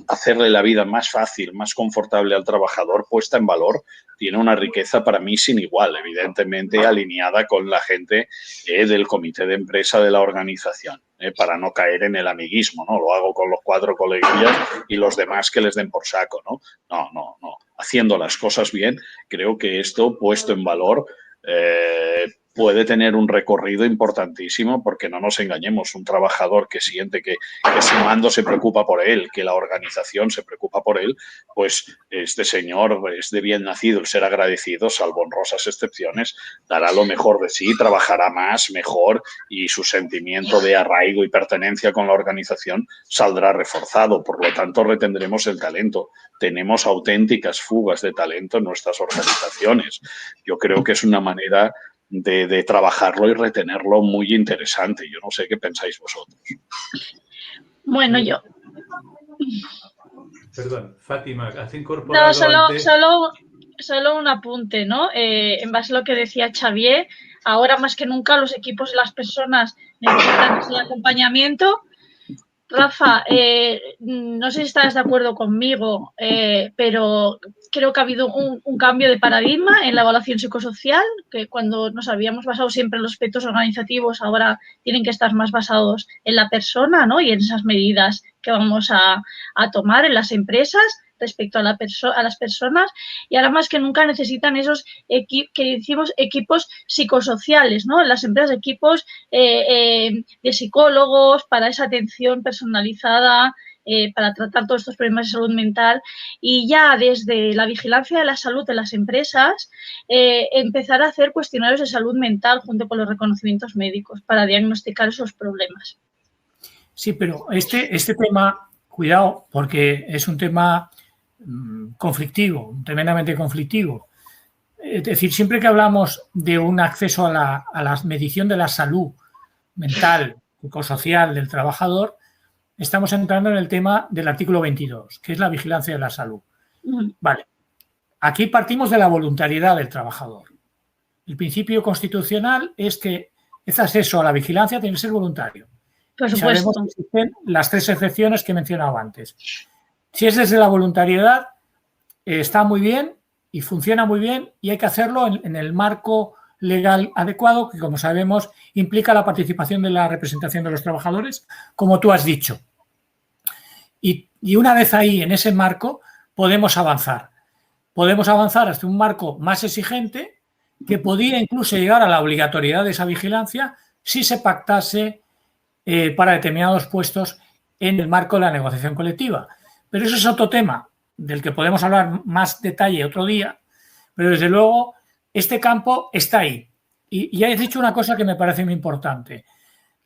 hacerle la vida más fácil, más confortable al trabajador, puesta en valor, tiene una riqueza para mí sin igual, evidentemente alineada con la gente del comité de empresa de la organización, para no caer en el amiguismo, ¿no? Lo hago con los 4 coleguillas y los demás que les den por saco, ¿no? No. Haciendo las cosas bien, creo que esto puesto en valor puede tener un recorrido importantísimo, porque no nos engañemos, un trabajador que siente que su mando se preocupa por él, que la organización se preocupa por él, pues este señor es de bien nacido el ser agradecido, salvo honrosas excepciones, dará lo mejor de sí, trabajará más, mejor, y su sentimiento de arraigo y pertenencia con la organización saldrá reforzado. Por lo tanto, retendremos el talento. Tenemos auténticas fugas de talento en nuestras organizaciones. Yo creo que es una manera de trabajarlo y retenerlo muy interesante. Yo no sé qué pensáis vosotros. Bueno, yo... Perdón, Fátima, has incorporado... No, solo un apunte, ¿no? En base a lo que decía Xavier, ahora más que nunca los equipos y las personas necesitan el acompañamiento. Rafa, no sé si estás de acuerdo conmigo, pero creo que ha habido un cambio de paradigma en la evaluación psicosocial, que cuando nos habíamos basado siempre en los aspectos organizativos, ahora tienen que estar más basados en la persona, ¿no? Y en esas medidas que vamos a tomar en las empresas respecto a las personas, y ahora más que nunca necesitan esos que decimos equipos psicosociales, ¿no? En las empresas, equipos de psicólogos para esa atención personalizada, para tratar todos estos problemas de salud mental, y ya desde la vigilancia de la salud de las empresas empezar a hacer cuestionarios de salud mental junto con los reconocimientos médicos para diagnosticar esos problemas. Sí, pero este tema, cuidado, porque es un tema conflictivo, tremendamente conflictivo. Es decir, siempre que hablamos de un acceso a la medición de la salud mental, psicosocial del trabajador, estamos entrando en el tema del artículo 22, que es la vigilancia de la salud. Vale. Aquí partimos de la voluntariedad del trabajador. El principio constitucional es que ese acceso a la vigilancia tiene que ser voluntario. Por supuesto. Y sabemos que existen las 3 excepciones que he mencionado antes. Si es desde la voluntariedad, está muy bien y funciona muy bien, y hay que hacerlo en el marco legal adecuado, que, como sabemos, implica la participación de la representación de los trabajadores, como tú has dicho. Y una vez ahí, en ese marco, podemos avanzar. Podemos avanzar hasta un marco más exigente, que podría incluso llegar a la obligatoriedad de esa vigilancia si se pactase para determinados puestos en el marco de la negociación colectiva. Pero eso es otro tema del que podemos hablar más detalle otro día, pero desde luego este campo está ahí. Y ya he dicho una cosa que me parece muy importante.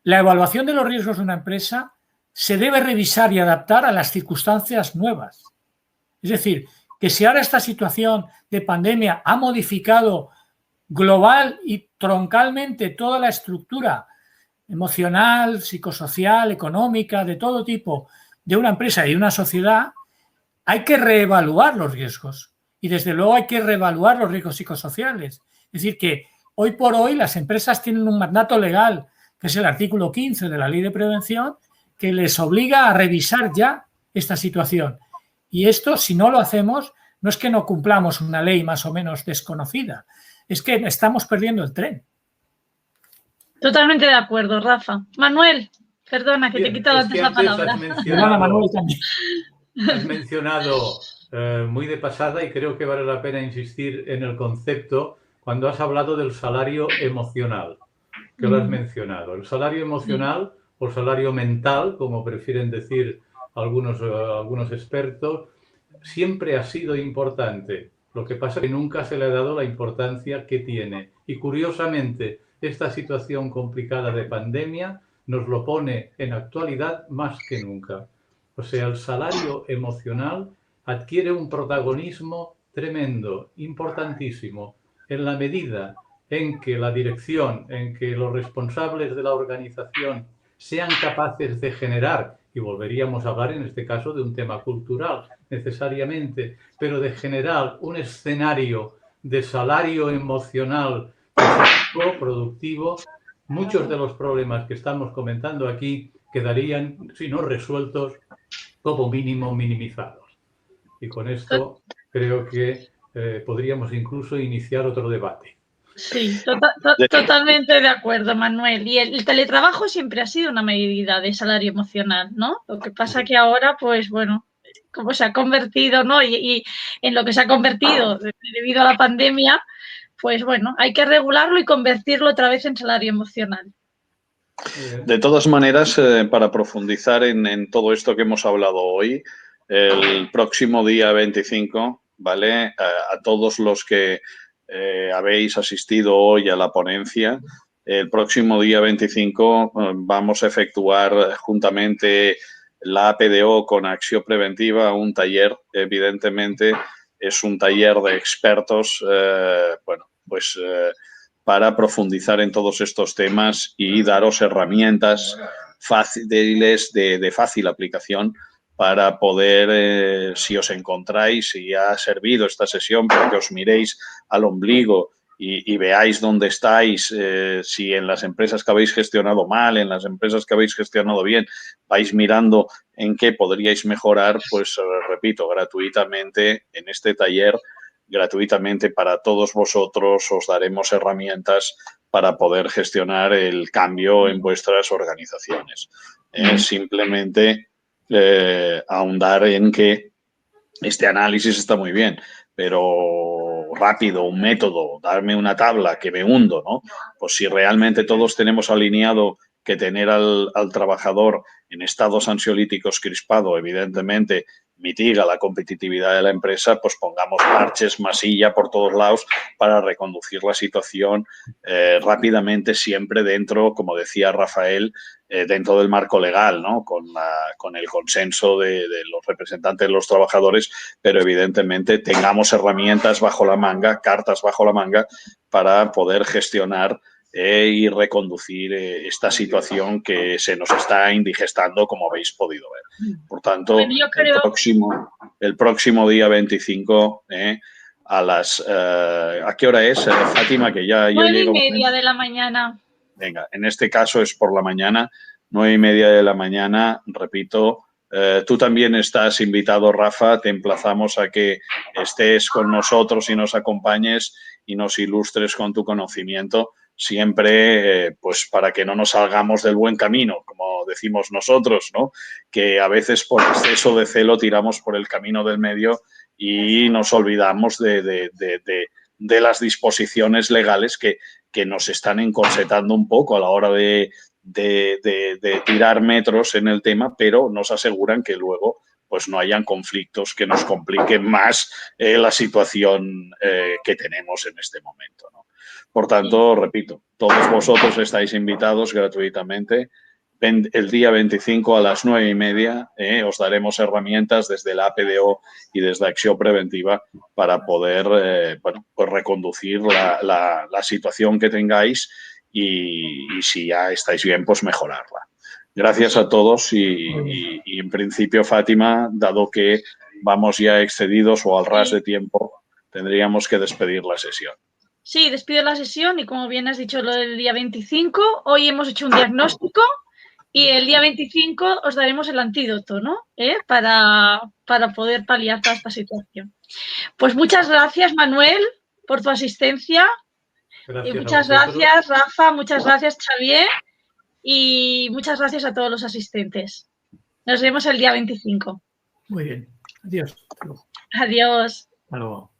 La evaluación de los riesgos de una empresa se debe revisar y adaptar a las circunstancias nuevas. Es decir, que si ahora esta situación de pandemia ha modificado global y troncalmente toda la estructura emocional, psicosocial, económica, de todo tipo, de una empresa y una sociedad, hay que reevaluar los riesgos. Y desde luego hay que reevaluar los riesgos psicosociales. Es decir, que hoy por hoy las empresas tienen un mandato legal, que es el artículo 15 de la Ley de Prevención, que les obliga a revisar ya esta situación. Y esto, si no lo hacemos, no es que no cumplamos una ley más o menos desconocida, es que estamos perdiendo el tren. Totalmente de acuerdo, Rafa. Manuel, perdona que te he quitado antes la palabra. Has mencionado muy de pasada, y creo que vale la pena insistir en el concepto cuando has hablado del salario emocional, que lo has mencionado. El salario emocional o salario mental, como prefieren decir algunos expertos, siempre ha sido importante. Lo que pasa es que nunca se le ha dado la importancia que tiene. Y curiosamente, esta situación complicada de pandemia nos lo pone en actualidad más que nunca. O sea, el salario emocional adquiere un protagonismo tremendo, importantísimo, en la medida en que la dirección, en que los responsables de la organización sean capaces de generar, y volveríamos a hablar en este caso de un tema cultural necesariamente, pero de generar un escenario de salario emocional positivo, productivo, muchos de los problemas que estamos comentando aquí quedarían, si no resueltos, como mínimo minimizados. Y con esto creo que podríamos incluso iniciar otro debate. Sí, totalmente de acuerdo, Manuel. Y el teletrabajo siempre ha sido una medida de salario emocional, ¿no? Lo que pasa que ahora, pues bueno, como se ha convertido, ¿no? Y en lo que se ha convertido debido a la pandemia, pues bueno, hay que regularlo y convertirlo otra vez en salario emocional. De todas maneras, para profundizar en todo esto que hemos hablado hoy, el próximo día 25, ¿vale? A todos los que habéis asistido hoy a la ponencia, el próximo día 25 vamos a efectuar juntamente la APDO con Acción Preventiva un taller. Evidentemente es un taller de expertos, para profundizar en todos estos temas y daros herramientas fáciles de fácil aplicación para poder, si os encontráis, si ha servido esta sesión para que os miréis al ombligo y veáis dónde estáis, si en las empresas que habéis gestionado mal, en las empresas que habéis gestionado bien, vais mirando en qué podríais mejorar, pues repito, gratuitamente en este taller, gratuitamente para todos vosotros, os daremos herramientas para poder gestionar el cambio en vuestras organizaciones. Simplemente ahondar en que este análisis está muy bien, pero rápido, un método, darme una tabla que me hundo, ¿no? Pues si realmente todos tenemos alineado que tener al trabajador en estados ansiolíticos crispado, evidentemente, mitiga la competitividad de la empresa, pues pongamos parches, masilla por todos lados para reconducir la situación rápidamente, siempre dentro, como decía Rafael, dentro del marco legal, ¿no? Con el consenso de los representantes de los trabajadores, pero evidentemente tengamos herramientas bajo la manga, cartas bajo la manga, para poder gestionar y reconducir esta situación que se nos está indigestando, como habéis podido ver. Por tanto, bueno, el próximo día 25 a las... ¿a qué hora es, Fátima? Que ya 9:30 de la mañana. Venga, en este caso es por la mañana, 9:30 de la mañana, repito. Tú también estás invitado, Rafa, te emplazamos a que estés con nosotros y nos acompañes y nos ilustres con tu conocimiento, siempre pues para que no nos salgamos del buen camino, como decimos nosotros, ¿no? Que a veces por exceso de celo tiramos por el camino del medio y nos olvidamos de las disposiciones legales que nos están encorsetando un poco a la hora de tirar metros en el tema, pero nos aseguran que luego pues no hayan conflictos que nos compliquen más la situación que tenemos en este momento, ¿no? Por tanto, repito, todos vosotros estáis invitados gratuitamente el día 25 a las 9:30 os daremos herramientas desde la APDO y desde Acción Preventiva para poder pues reconducir la situación que tengáis y si ya estáis bien, pues mejorarla. Gracias a todos y en principio, Fátima, dado que vamos ya excedidos o al ras de tiempo, tendríamos que despedir la sesión. Sí, despido la sesión y como bien has dicho lo del día 25, hoy hemos hecho un diagnóstico y el día 25 os daremos el antídoto, ¿no? Para poder paliar toda esta situación. Pues muchas gracias, Manuel, por tu asistencia. Gracias y muchas gracias, Rafa, muchas gracias, Xavier, y muchas gracias a todos los asistentes. Nos vemos el día 25. Muy bien. Adiós. Adiós. Hasta luego.